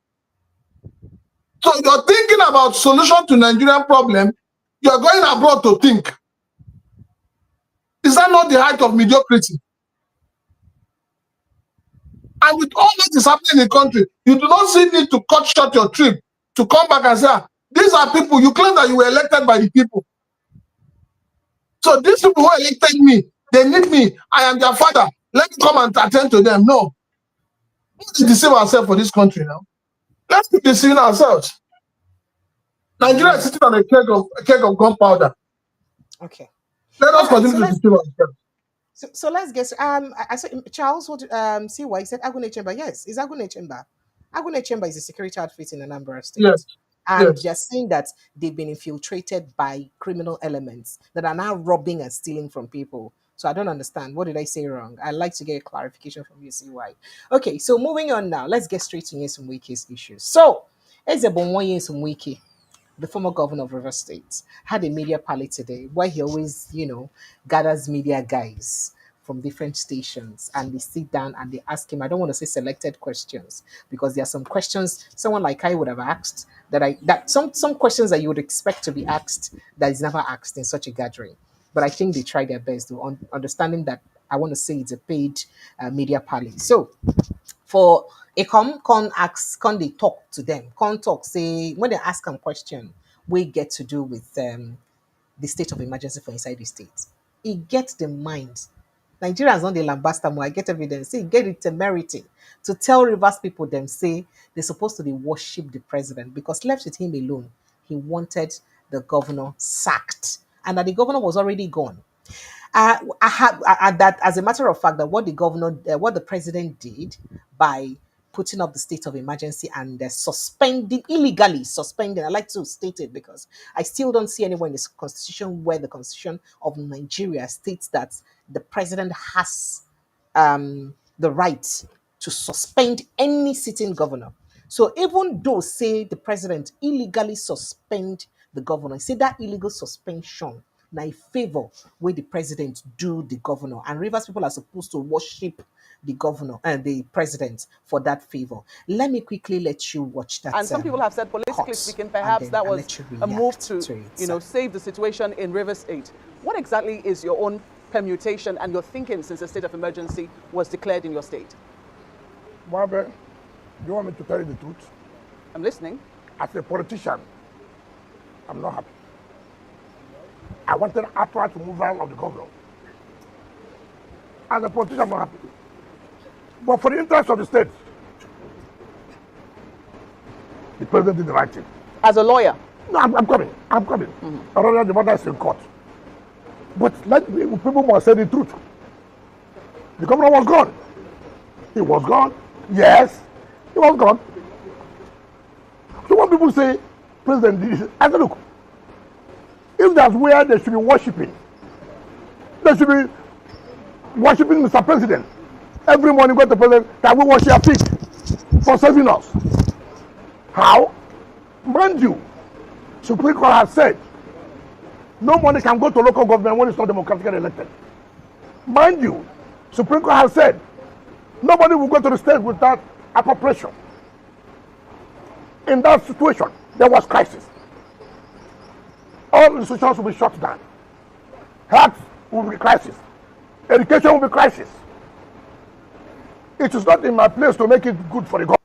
So you're thinking about solution to Nigerian problem, you're going abroad to think. Is that not the height of mediocrity? And with all that is happening in the country, you do not see need to cut short your trip to come back and say, "Ah, these are people, you claim that you were elected by the people. So these people who elected me, they need me. I am their father. Let me come and attend to them." No. Let's deceive ourselves for this country now. Let's keep deceiving ourselves. Nigeria is sitting on a keg of gunpowder. okay. Let All us right. continue So to let's deceive ourselves. so let's guess. I said Charles. What see why he said Agune Chamber? Yes, it's Agune Chamber. Agune Chamber is a security outfit in Anambra Yes, State, and yes. they're saying that they've been infiltrated by criminal elements that are now robbing and stealing from people. So I don't understand. What did I say wrong? I'd like to get a clarification from you, see why. Okay, so moving on now. Let's get straight to Nyesom Wike's issues. So, Ezebon Nyesom Wike, the former governor of River State, had a media party today where he always, gathers media guys from different stations and they sit down and they ask him, I don't want to say selected questions because there are some questions someone like I would have asked that some questions that you would expect to be asked that is never asked in such a gathering. But I think they try their best to understanding that I want to say it's a paid media party. So for a con ask con they talk to them con talk say when they ask them question we get to do with the state of emergency for inside the state. He gets the mind. Nigerians on the lambasta more. I get evidence. Say, get it temerity to tell Rivers people them say they're supposed to be worship the president because left with him alone, he wanted the governor sacked, and that the governor was already gone. I have that as a matter of fact that what the governor, what the president did by putting up the state of emergency and suspending, illegally suspending. I like to state it because I still don't see anywhere in this constitution where the constitution of Nigeria states that the president has the right to suspend any sitting governor. So even though say the president illegally suspend the governor, say that illegal suspension now a favor where the president do the governor, and Rivers people are supposed to worship the governor and the president for that favor. Let me quickly let you watch that. And some people have said, politically cut, speaking, and perhaps then that I'll was let you a move react to, it. save the situation in River State. What exactly is your own permutation and your thinking since the state of emergency was declared in your state? Barbara, do you want me to tell you the truth? I'm listening. As a politician, I'm not happy. I wanted outright removal of the governor. As a politician, I'm not happy. But for the interest of the state, the president did the right thing. As a lawyer? No, I'm coming. Rather, the matter is in court. But people must say the truth. The governor was gone. He was gone. Yes, he was gone. So when people say, President did this, I say, look, if that's where they should be worshipping, they should be worshipping Mr. President. Every morning go to the president, can we worship a pig for saving us? How? Mind you, Supreme Court has said no money can go to local government when it's not democratically elected. Mind you, Supreme Court has said nobody will go to the state without appropriation. In that situation, there was crisis. All institutions will be shut down. Health will be crisis. Education will be crisis. It is not in my place to make it good for the government.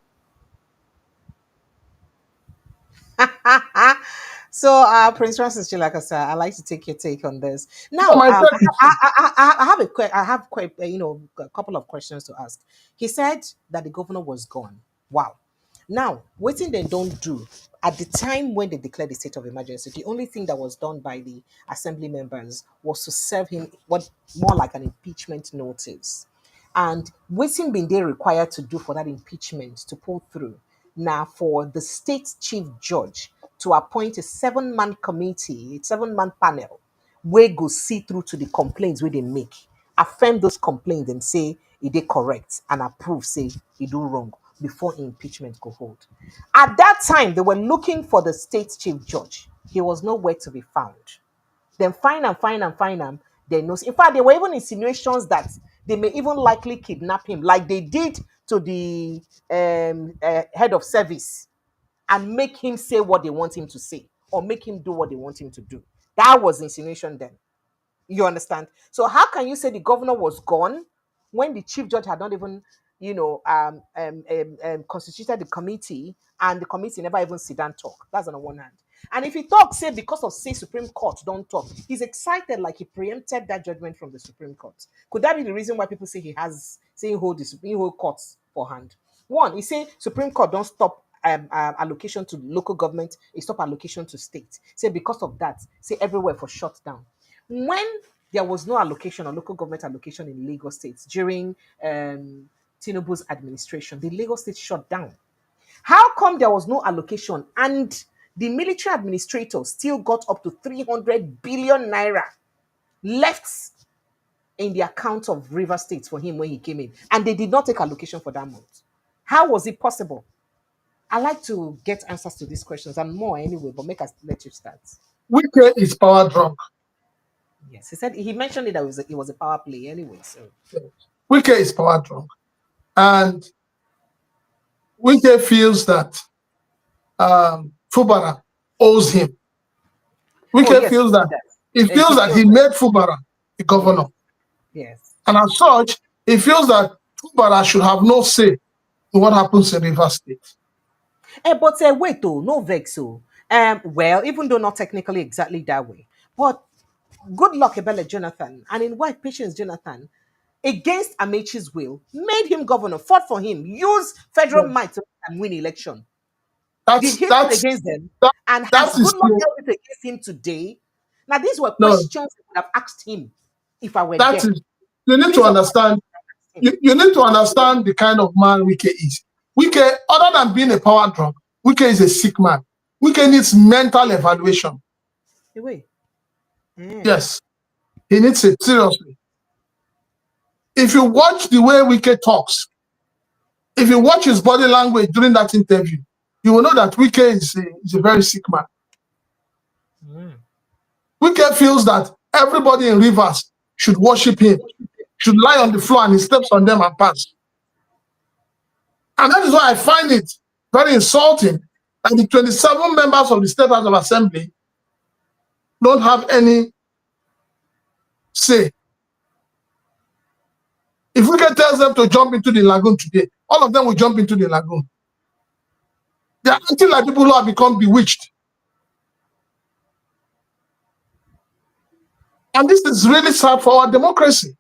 So, Prince Francis Chilakasa, I'd like to take your take on this. Now, My I, take is, I have I have quite, a couple of questions to ask. He said that the governor was gone. Wow. Now, what thing they don't do at the time when they declared the state of emergency, the only thing that was done by the assembly members was to serve him what more like an impeachment notice. And waiting been they required to do for that impeachment to pull through. Now, for the state chief judge to appoint a 7-man committee, a 7-man panel, where go see through to the complaints where they make, affirm those complaints and say it they correct and approve, say it do wrong before impeachment go hold. At that time, they were looking for the state chief judge. He was nowhere to be found. Then find him. They know. In fact, there were even insinuations that they may even likely kidnap him, like they did to the head of service, and make him say what they want him to say, or make him do what they want him to do. That was insinuation then. You understand? So how can you say the governor was gone when the chief judge had not even, constituted the committee, and the committee never even sit down talk? That's on the one hand. And if he talks, say because of say Supreme Court don't talk, he's excited like he preempted that judgment from the Supreme Court. Could that be the reason why people say he has say he hold the Supreme courts for hand? One, he say Supreme Court don't stop allocation to local government, it stop allocation to state. Say because of that, say everywhere for shut down. When there was no allocation or local government allocation in Lagos State during Tinubu's administration, the Lagos State shut down. How come there was no allocation and the military administrator still got up to 300 billion naira left in the account of River State for him when he came in, and they did not take allocation for that month? How was it possible? I like to get answers to these questions and more anyway, but make us let you start. Wike is power drunk. Yes, he said he mentioned it that it was a power play anyway. So Wike is power drunk. And Wike feels that Fubara owes him. Wike yes, feels that he feels that he made Fubara the governor. Yes. And as such, he feels that Fubara should have no say in what happens in River State. But wait, though, no vex. Well, even though not technically exactly that way, but good luck, Ebele Jonathan, and in White Patience Jonathan, against Amechi's will, made him governor, fought for him, used federal might to win election. Did he fight against them? And has good luck held it against him today? Now, these were questions I would have asked him if I were there. You need to understand. You need to understand the kind of man Wike is. Wike, other than being a power drunk, Wike is a sick man. Wike needs mental evaluation. Wait. Yes, he needs it, seriously. If you watch the way Wike talks, if you watch his body language during that interview, you will know that Wike is a very sick man. Wike feels that everybody in Rivers should worship him, should lie on the floor and he steps on them and pass. And that is why I find it very insulting that the 27 members of the State House of Assembly don't have any say. If Wike tells them to jump into the lagoon today, all of them will jump into the lagoon. They are acting like people who have become bewitched. And this is really sad for our democracy.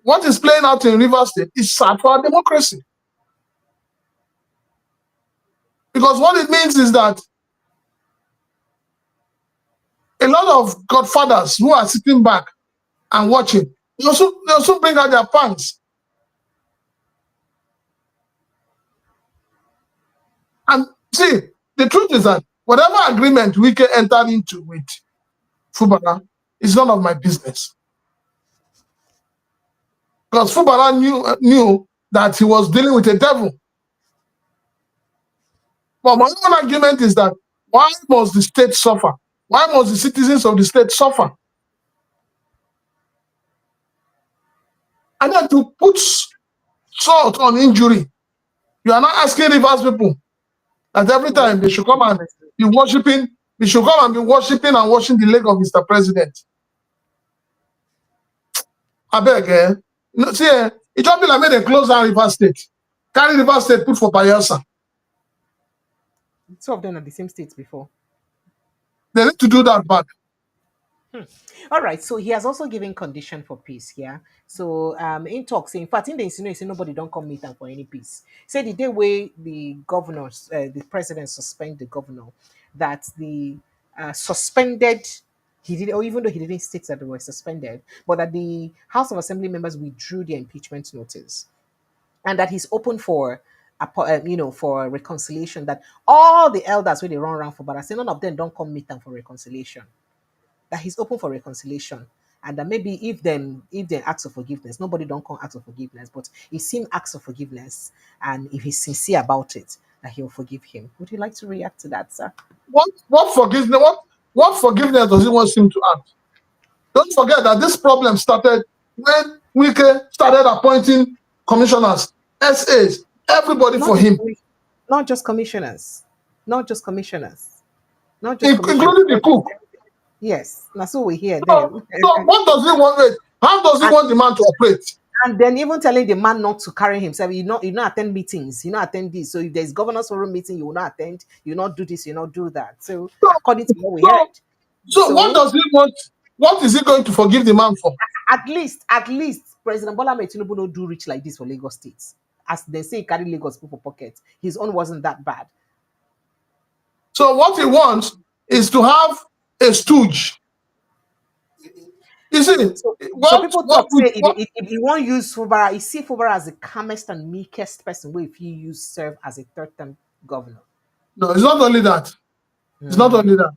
What is playing out in Rivers State is sad for our democracy. Because what it means is that a lot of godfathers who are sitting back and watching, they also bring out their pants. And see, the truth is that whatever agreement Wike entered into with Fubara is none of my business. Because Fubara knew that he was dealing with a devil. But my own argument is that why must the state suffer? Why must the citizens of the state suffer? And then to put salt on injury, you are not asking Rivers people that every time they should come and be worshiping, they should come and be worshiping and washing the leg of Mr. President. I beg, see, it don't be like made a close down Rivers State. Carry Rivers State, put for Bayelsa. Two of them are the same states before. They need to do that back. All right, so he has also given condition for peace here. So in talks, in fact, in the insinuation, nobody don't come meet him for any peace. Say the day way the governors, the president suspend the governor, that the suspended he did, or even though he didn't state that they were suspended, but that the House of Assembly members withdrew their impeachment notice, and that he's open for for reconciliation. That all the elders where they run around for, but I say none of them don't come meet them for reconciliation. That he's open for reconciliation, and that maybe if they ask for forgiveness, nobody don't come ask for forgiveness, but if him asks for forgiveness, and if he's sincere about it, that he'll forgive him. Would you like to react to that, sir? What forgiveness? What forgiveness does he want him to act? Don't forget that this problem started when Wike started appointing commissioners, SAs, everybody for him, Not just commissioners, not just commissioners, not just including the cook. Yes, that's what we hear So then. what does he want? How does he want the man to operate? And then even telling the man not to carry himself, you not attend meetings, you not attend this. So if there's governor's forum meeting, you will not attend, you not do this, you not do that. So according to what we heard. So what does he want? What is he going to forgive the man for? At least President Bola Tinubu no do rich like this for Lagos State. As they say, he carry Lagos people pocket. His own wasn't that bad. So what he wants is to have a stooge. You see, so people talk say if you want to use Fubara, you see Fubara as the calmest and meekest person where if you use serve as a third-term governor. No, it's not only that. It's not only that.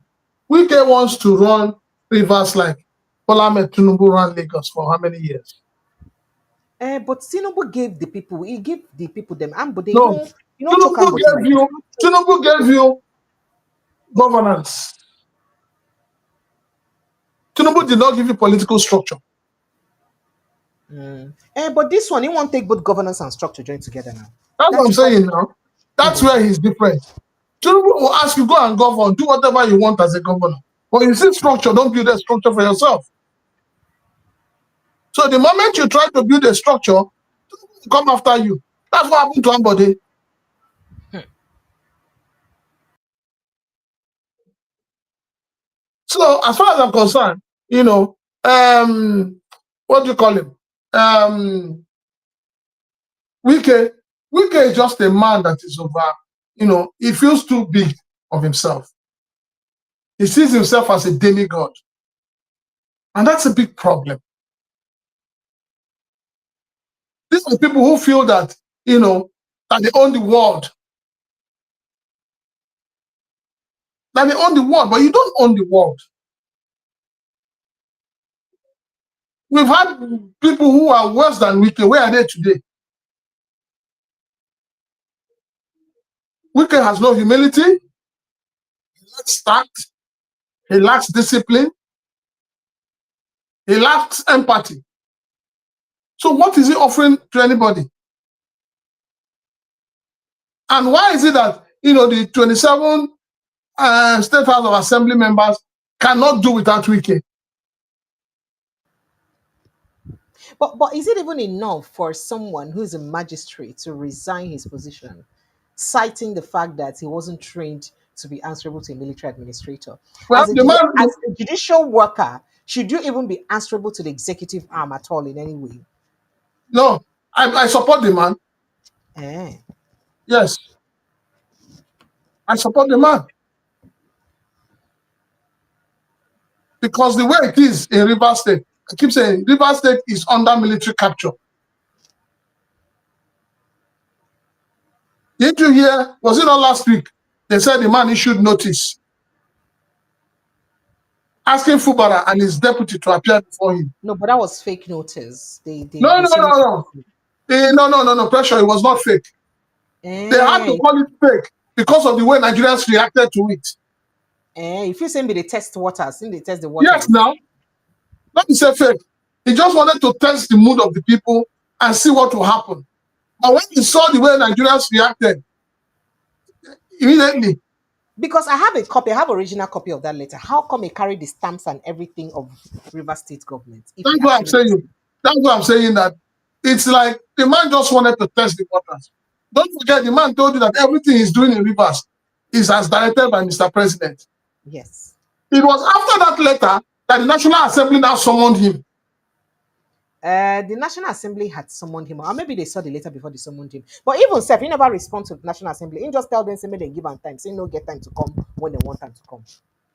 Wike wants to run Rivers like Bola Tinubu ran Lagos for how many years? But Tinubu gave the people, he gave the people them, but they no. Tinubu gave you governance. Tinubu did not give you political structure. But this one, he won't take both governance and structure join together now. That's what I'm saying now. That's where he's different. Tinubu will ask you, go and govern, do whatever you want as a governor. But you see structure, don't build a structure for yourself. So the moment you try to build a structure, come after you. That's what happened to somebody. So as far as I'm concerned, what do you call him? Wike is just a man that is over, he feels too big of himself. He sees himself as a demigod. And that's a big problem. These are people who feel that, that they own the world. That they own the world, but you don't own the world. We've had people who are worse than Wike. Where are they today? Wike has no humility. He lacks tact. He lacks discipline. He lacks empathy. So what is he offering to anybody? And why is it that the 27 State House of Assembly members cannot do without Wike? But is it even enough for someone who's a magistrate to resign his position, citing the fact that he wasn't trained to be answerable to a military administrator? Well, As a judicial worker, should you even be answerable to the executive arm at all in any way? No, I support the man. Eh. Yes, I support the man. Because the way it is in Rivers State, I keep saying Rivers State is under military capture. Did you hear? Was it not last week? They said the man issued notice asking Fubara and his deputy to appear before him. No, but that was fake notice. No. Pressure. It was not fake. They had to call it fake because of the way Nigerians reacted to it. If you say me they test waters, then they test the waters. Yes, now. Let me say fake. He just wanted to test the mood of the people and see what will happen. But when he saw the way Nigerians reacted, immediately. Because I have a copy, I have original copy of that letter. How come he carried the stamps and everything of River State government? That's what I'm saying. That's what I'm saying, that it's like the man just wanted to test the waters. Don't forget, the man told you that everything he's doing in Rivers is as directed by Mr. President. Yes. It was after that letter that the National Assembly now summoned him. The National Assembly had summoned him, or maybe they saw the letter before they summoned him. But even Seth, he never respond to the National Assembly. He just tell them, say, may they give him time. Say, no, get time to come when they want time to come.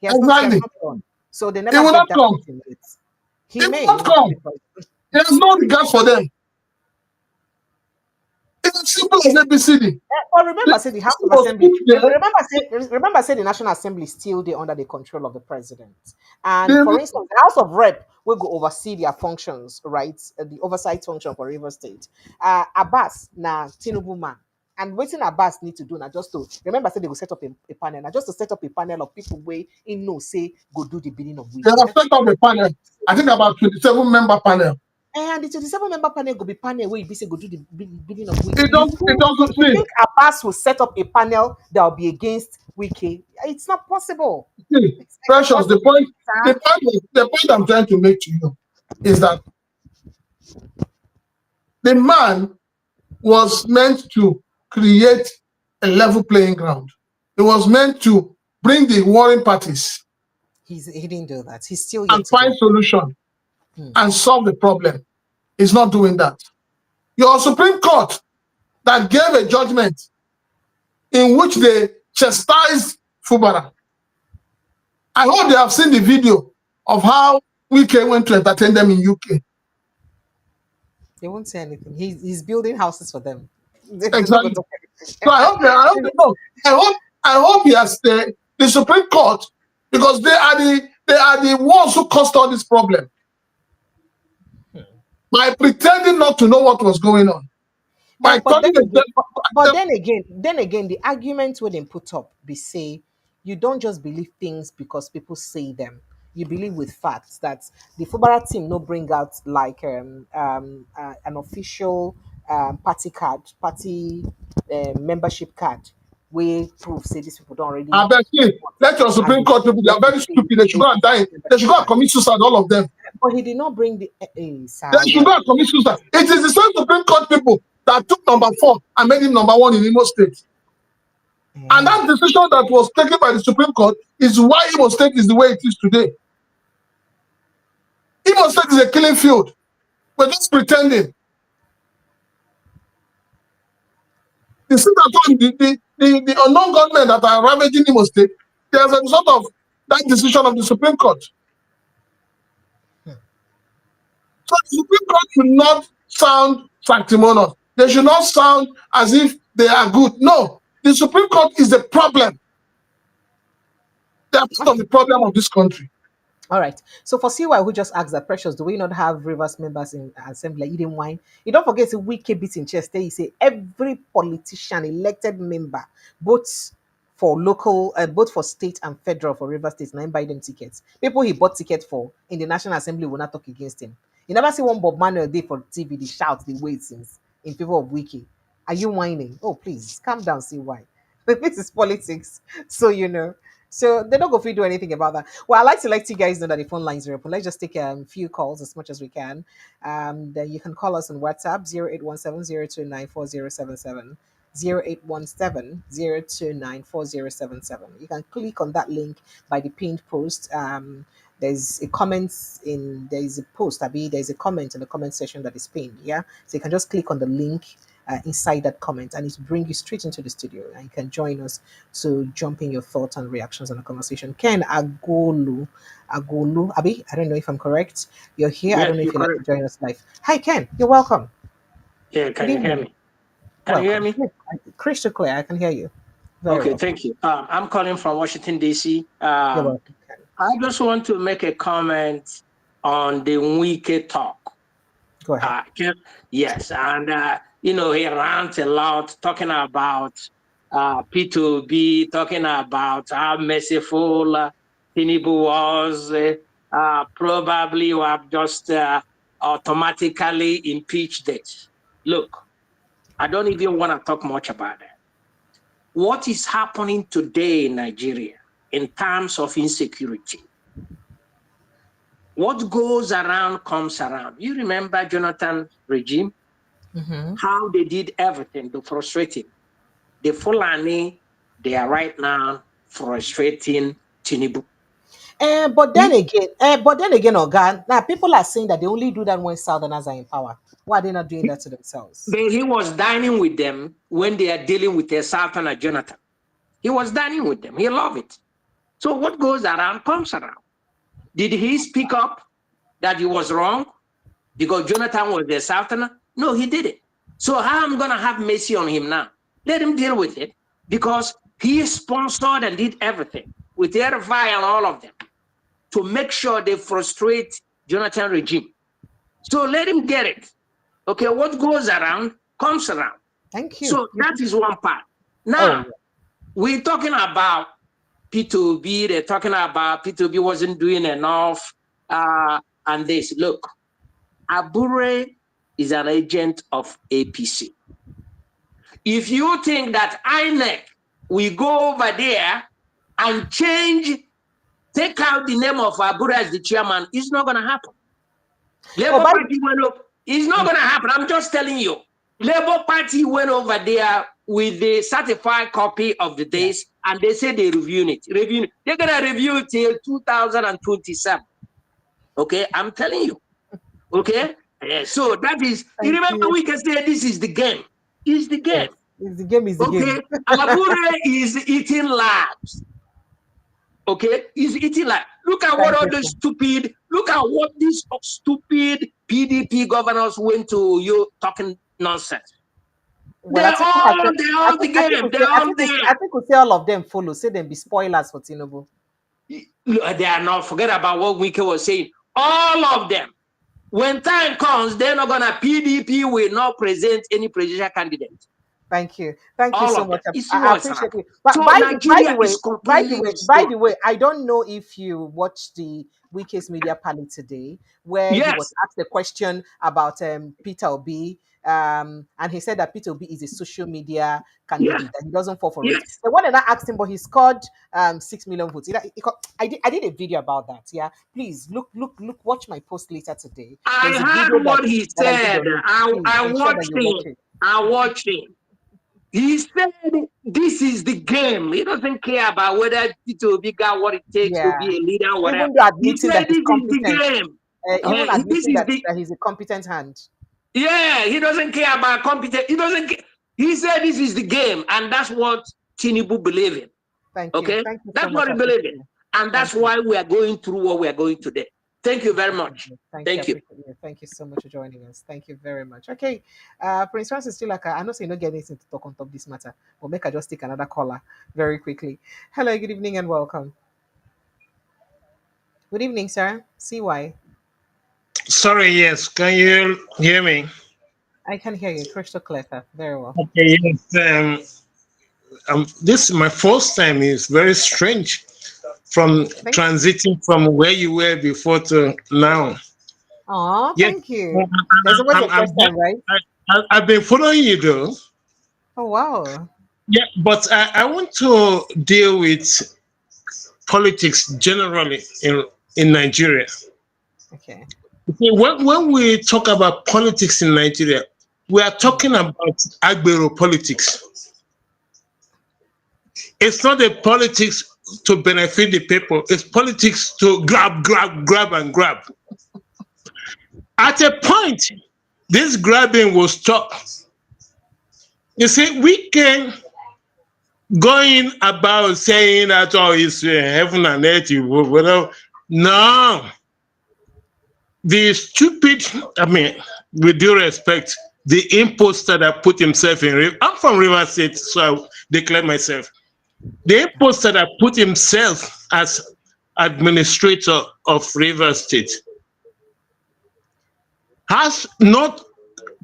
He has Exactly. not done. So they never He will not that come. He He may will not come. He has no regard for them. It's as simple as ABCD. But remember, say the House of Assembly. Remember, say the National Assembly is still there under the control of the president. And for instance, the House of Rep will go oversee their functions, right? The oversight function for River State. Abbas, now Tinubu man. And waiting Abbas need to do now just to remember, say they will set up a panel. Now just to set up a panel of people where in no say go do the bidding of They have set up a panel. I think about 27-member panel. And the 27-member panel go be panel where you be say go do the bidding of Wike. It doesn't You think Abbas will set up a panel that will be against Wike? It's not possible. See, Precious, the point I'm trying to make to you is that the man was meant to create a level playing ground. It was meant to bring the warring parties. He didn't do that. He's still and find solution and solve the problem. He's not doing that. Your Supreme Court that gave a judgment in which they chastised Fubara. I hope they have seen the video of how Wike went to entertain them in UK. They won't say anything. He's building houses for them. Exactly. So I hope they know. I hope he has the Supreme Court, because they are the ones who caused all this problem by pretending not to know what was going on. But then again, the argument when they put up, they say you don't just believe things because people say them. You believe with facts. That the Fubara team no bring out like an official party card, membership card, where proof say these people don't already. I bet you, let your Supreme Court people, they are very stupid. They should go and die. They should go and commit suicide, all of them. But he did not bring the. They should go and commit suicide. It is the same Supreme Court people that took number 4 and made him number 1 in Imo State. And that decision that was taken by the Supreme Court is why Imo State is the way it is today. Imo State is a killing field. We're just pretending. You see that the unknown gunmen that are ravaging Imo State, there's a result of that decision of the Supreme Court. So the Supreme Court should not sound sanctimonious. They should not sound as if they are good. No, the Supreme Court is the problem. They are part of the problem of this country. All right. So for CY, who just asked that, Precious, do we not have Rivers members in assembly eating wine? You don't forget the Wike beat in chest. He say every politician, elected member, both for local, both for state and federal for Rivers State, now buy them tickets. People he bought tickets for in the National Assembly will not talk against him. You never see one Bob Manuel day for TV. They shout, they wait since in favor of Wike. Are you whining? Oh, please calm down, CY. This is politics, so you know. So they're not going to do anything about that. Well, I like to let you guys know that the phone lines are open. Let's just take a few calls as much as we can. Then you can call us on WhatsApp 0817-029-4077. 0817-029-4077. You can click on that link by the pinned post. There's a post, there's a comment in the comment section that is pinned. Yeah. So you can just click on the link inside that comment and it will bring you straight into the studio and you can join us to jump in your thoughts and reactions on the conversation. Ken Agolu, Abi, I don't know if I'm correct. You're here. I Yes, don't know if you're you'd like to correct. join us live. Hi, Ken. You're welcome. Yeah, Good can you hear evening. me? Can you hear Welcome. me? Yes, crystal clear. I can hear you. Very Okay, well. thank you. I'm calling from Washington, D.C. You're welcome, Ken. I just want to make a comment on the Wike talk. Go ahead. Yes, and he rants a lot talking about Peter Obi, talking about how merciful Tinubu was, probably you have just automatically impeached it. Look, I don't even want to talk much about that. What is happening today in Nigeria in terms of insecurity? What goes around comes around. You remember Jonathan regime? Mm-hmm. How they did everything to frustrate him. The Fulani, they are right now frustrating Tinubu. But then again, Oga, now people are saying that they only do that when Southerners are in power. Why are they not doing that to themselves? He was dining with them when they are dealing with a Sultan Jonathan. He was dining with them. He loved it. So what goes around comes around. Did he speak up that he was wrong because Jonathan was the Sultan? No, he didn't. So how am I going to have mercy on him now? Let him deal with it because he sponsored and did everything with RFI and all of them to make sure they frustrate Jonathan regime. So let him get it. Okay, what goes around comes around. Thank you. So that is one part. Now, we're talking about Peter Obi. They're talking about Peter Obi wasn't doing enough and this. Look, Abure is an agent of APC. If you think that INEC will go over there and take out the name of Abure as the chairman, it's not going to happen. Labour Party went up. It's not going to happen. I'm just telling you. Labour Party went over there with the certified copy of the days, and they say they're reviewing it. They're going to review it till 2027. Okay, I'm telling you. Okay, so that is. You remember we can say this is the game. It's the game. It's the game. Is the game. Okay, Abure is eating labs. Okay, he's eating like. Look at what all these stupid. Look at what these stupid PDP governors went to you talking nonsense. Well, they're all the game. They're all there. I think we say all of them follow. Say them be spoilers for Tinubu. They are not. Forget about what Wike was saying. All of them. When time comes, they're not gonna. PDP will not present any presidential candidate. Thank you so much. I appreciate it. But so by the way, I don't know if you watched the Wike's media panel today, where he was asked a question about Peter Obi, and he said that Peter Obi is a social media candidate that he doesn't fall for it. The one that I asked him, but he scored 6 million votes. I did a video about that. Yeah, please look, watch my post later today. I heard what he said. I watched him. He said this is the game. He doesn't care about whether Peter Obi got what it takes to be a leader or whatever. He said this is the game. Even admitting that he's a competent hand. Yeah, he doesn't care about competence. He doesn't care. He said this is the game, and that's what Tinubu believe in. Thank you. Okay, Thank you that's what he believes in, and that's why we are going through what we are going today. Thank you very much. Thank you. Thank you. Appreciate you. Thank you so much for joining us. Thank you very much. Okay. Prince Francis still like I know say you don't get anything to talk on top of this matter. But make I just take another caller very quickly. Hello, good evening and welcome. Good evening, sir. CY. Sorry, yes. Can you hear me? I can hear you crystal clear, sir. Very well. Okay, yes. This is my first time. It's very strange from Thank transiting from where you were before to now. Oh, Yes, thank you. There's always a first time, right? I've been following you though. Oh wow. Yeah, but I want to deal with politics generally in Nigeria. Okay. See, when we talk about politics in Nigeria, we are talking about Agbero politics. It's not a politics to benefit the people. It's politics to grab, and grab. At a point, this grabbing will stop. You see, we can going about saying that all is heaven and earth, whatever. No. The stupid, I mean, with due respect, the imposter that put himself in, I'm from River State, so I declare myself. The imposter that put himself as administrator of River State has not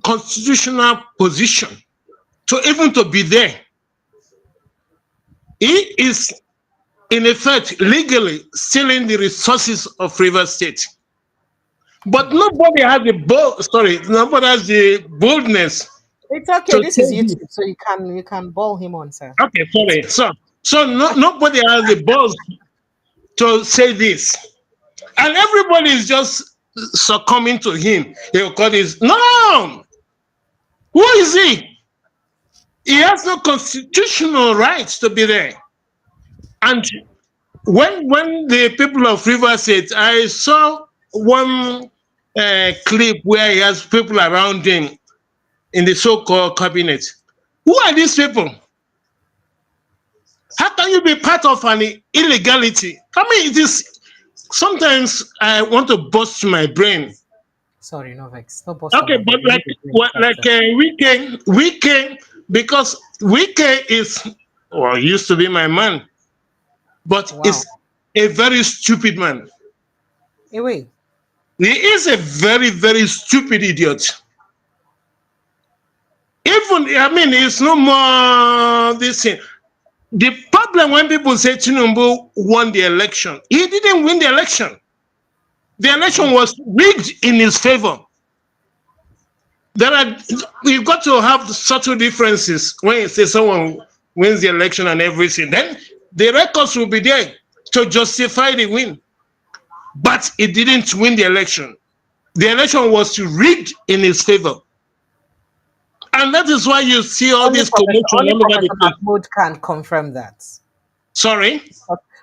constitutional position to even to be there. He is, in effect, legally stealing the resources of River State. But nobody has nobody has the boldness. It's okay. This is YouTube, so you can ball him on, sir. Okay, sorry. Nobody has the balls to say this, and everybody is just succumbing to him. He'll call this no. Who is he? He has no constitutional rights to be there. And when the people of River State, I saw one clip where he has people around him in the so-called cabinet. Who are these people? How can you be part of an illegality? I mean, it is sometimes I want to burst my brain. Sorry, no vex. No bust. Okay, but Wike, because Wike is used to be my man, but is a very stupid man. Wait. He is a very, very stupid idiot. Even, I mean, it's no more this thing. The problem when people say Tinubu won the election, he didn't win the election. The election was rigged in his favor. You've got to have subtle differences when you say someone wins the election and everything. Then the records will be there to justify the win. But he didn't win the election. The election was rigged in his favor. And that is why you see all this commotion all over the place. Mahmoud can confirm that. Sorry?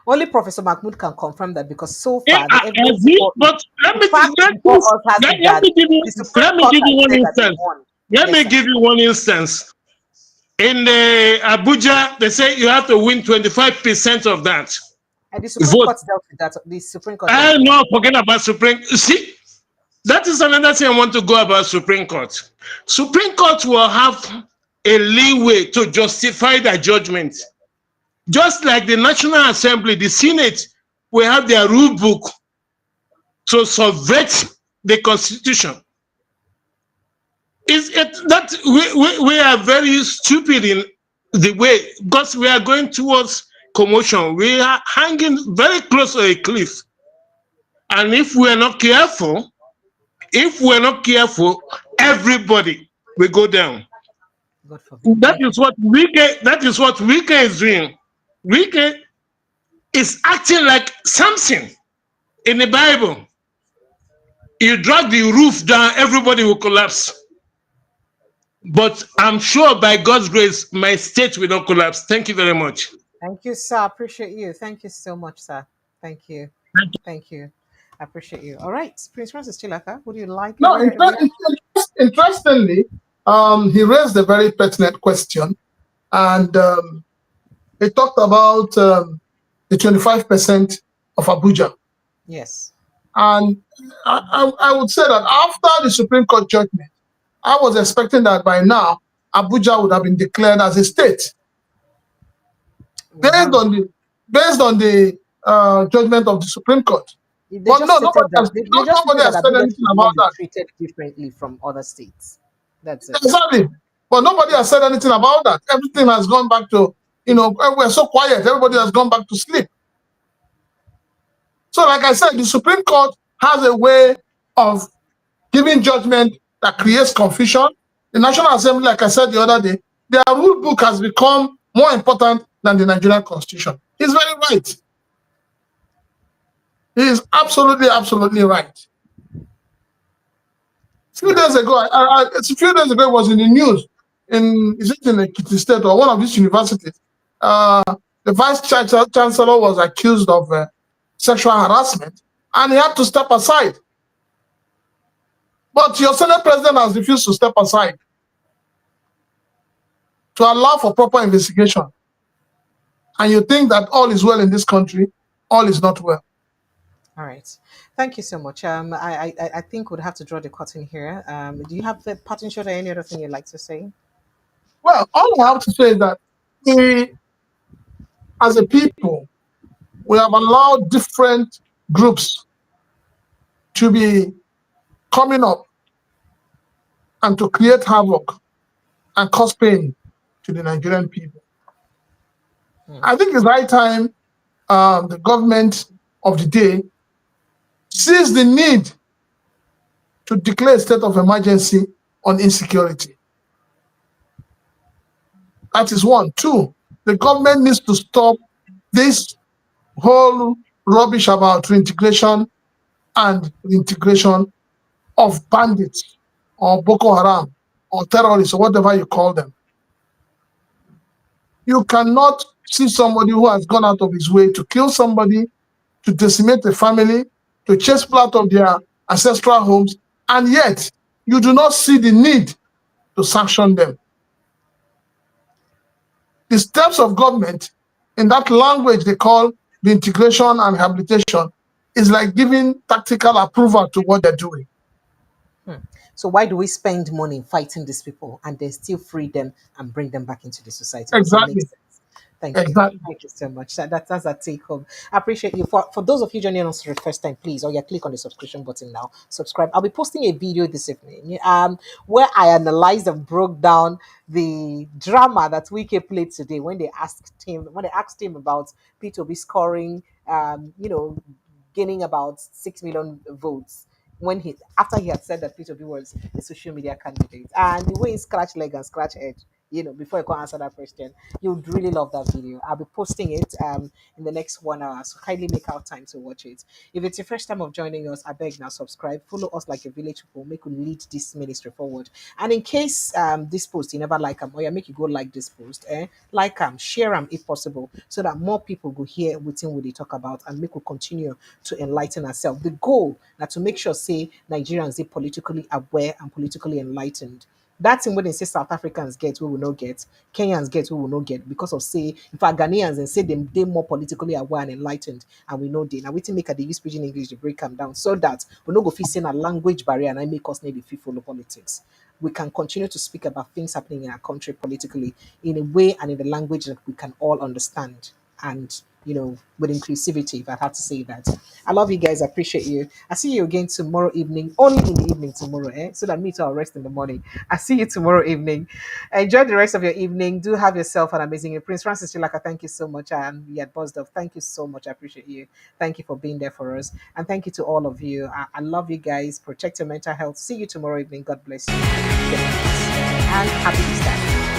Only Professor Mahmoud can confirm that because so far, but let me give you one instance. In the Abuja, they say you have to win 25% of that. And the Supreme Court dealt with that. The Supreme Court. I know, forget about Supreme. See, that is another thing I want to go about Supreme Court. Supreme Court will have a leeway to justify their judgment. Just like the National Assembly, the Senate will have their rule book to subvert the Constitution. Is it that we are very stupid in the way, because we are going towards commotion. We are hanging very close to a cliff. And if we are not careful, everybody will go down. That is what Wike is doing. Wike is acting like Samson in the Bible. You drag the roof down, everybody will collapse. But I'm sure by God's grace, my state will not collapse. Thank you very much. Thank you, sir. I appreciate you. Thank you so much, sir. Thank you. Thank you. I appreciate you. All right, Prince Francis Chilaka, would you like? No, interestingly, he raised a very pertinent question, and he talked about the 25% of Abuja. Yes. And I would say that after the Supreme Court judgment, I was expecting that by now, Abuja would have been declared as a state based Wow. on the judgment of the Supreme Court. They But just no, stated that they just nobody stated that has said Abuja anything should about not be that. treated differently from other states. That's it. Exactly. But nobody has said anything about that. Everything has gone back to, we're so quiet. Everybody has gone back to sleep. So, like I said, the Supreme Court has a way of giving judgment that creates confusion. The National Assembly, like I said the other day, their rule book has become more important than the Nigerian Constitution. He's very right. He is absolutely, absolutely right. A few days ago, it was in the news. Is it in Ekiti State or one of these universities? The vice chancellor was accused of sexual harassment, and he had to step aside. But your Senate president has refused to step aside to allow for proper investigation. And you think that all is well in this country, all is not well. All right. Thank you so much. I think we'd have to draw the curtain here. Do you have the parting shot or any other thing you'd like to say? Well, all I have to say is that we, as a people, we have allowed different groups to be coming up and to create havoc and cause pain to the Nigerian people. I think it's high time the government of the day sees the need to declare a state of emergency on insecurity. That is one. Two, the government needs to stop this whole rubbish about reintegration and integration of bandits or Boko Haram or terrorists or whatever you call them. You cannot see somebody who has gone out of his way to kill somebody, to decimate a family, to chase people out of their ancestral homes, and yet you do not see the need to sanction them. The steps of government in that language they call the integration and rehabilitation is like giving tactical approval to what they're doing. So why do we spend money fighting these people and then still free them and bring them back into the society? Does it make Exactly. sense? Thank you. Exactly. Thank you so much. That's a take home. I appreciate you. For those of you joining us for the first time, please, click on the subscription button now. Subscribe. I'll be posting a video this evening where I analyzed and broke down the drama that Wike played today when they asked him about Peter Obi scoring gaining about 6 million votes when after he had said that Peter Obi was a social media candidate, and the way he scratched leg and scratch head, before I can answer that question, you would really love that video. I'll be posting it in the next 1 hour, so kindly make out time to watch it. If it's your first time of joining us, I beg now subscribe, follow us like a village people, make you lead this ministry forward. And in case this post you never like them, or you make you go like this post, like them, share them if possible, so that more people go hear what they talk about and make we continue to enlighten ourselves. The goal now to make sure say Nigerians are politically aware and politically enlightened. That's in when they say South Africans get, we will not get, Kenyans get, we will not get, because of say, if our Ghanaians and say them they more politically aware and enlightened, and we know they now we to make a they use pidgin English to break them down so that we no go facing a language barrier and I make us maybe feel follow politics. We can continue to speak about things happening in our country politically in a way and in the language that we can all understand, and with inclusivity, if I have to say that. I love you guys. I appreciate you. I see you again tomorrow evening, only in the evening tomorrow, so that me too, I'll rest in the morning. I see you tomorrow evening. Enjoy the rest of your evening. Do have yourself an amazing evening. Prince Francis Chilaka, thank you so much. And we had buzzed up. Thank you so much. I appreciate you. Thank you for being there for us. And thank you to all of you. I love you guys. Protect your mental health. See you tomorrow evening. God bless you. Good night. And happy Easter.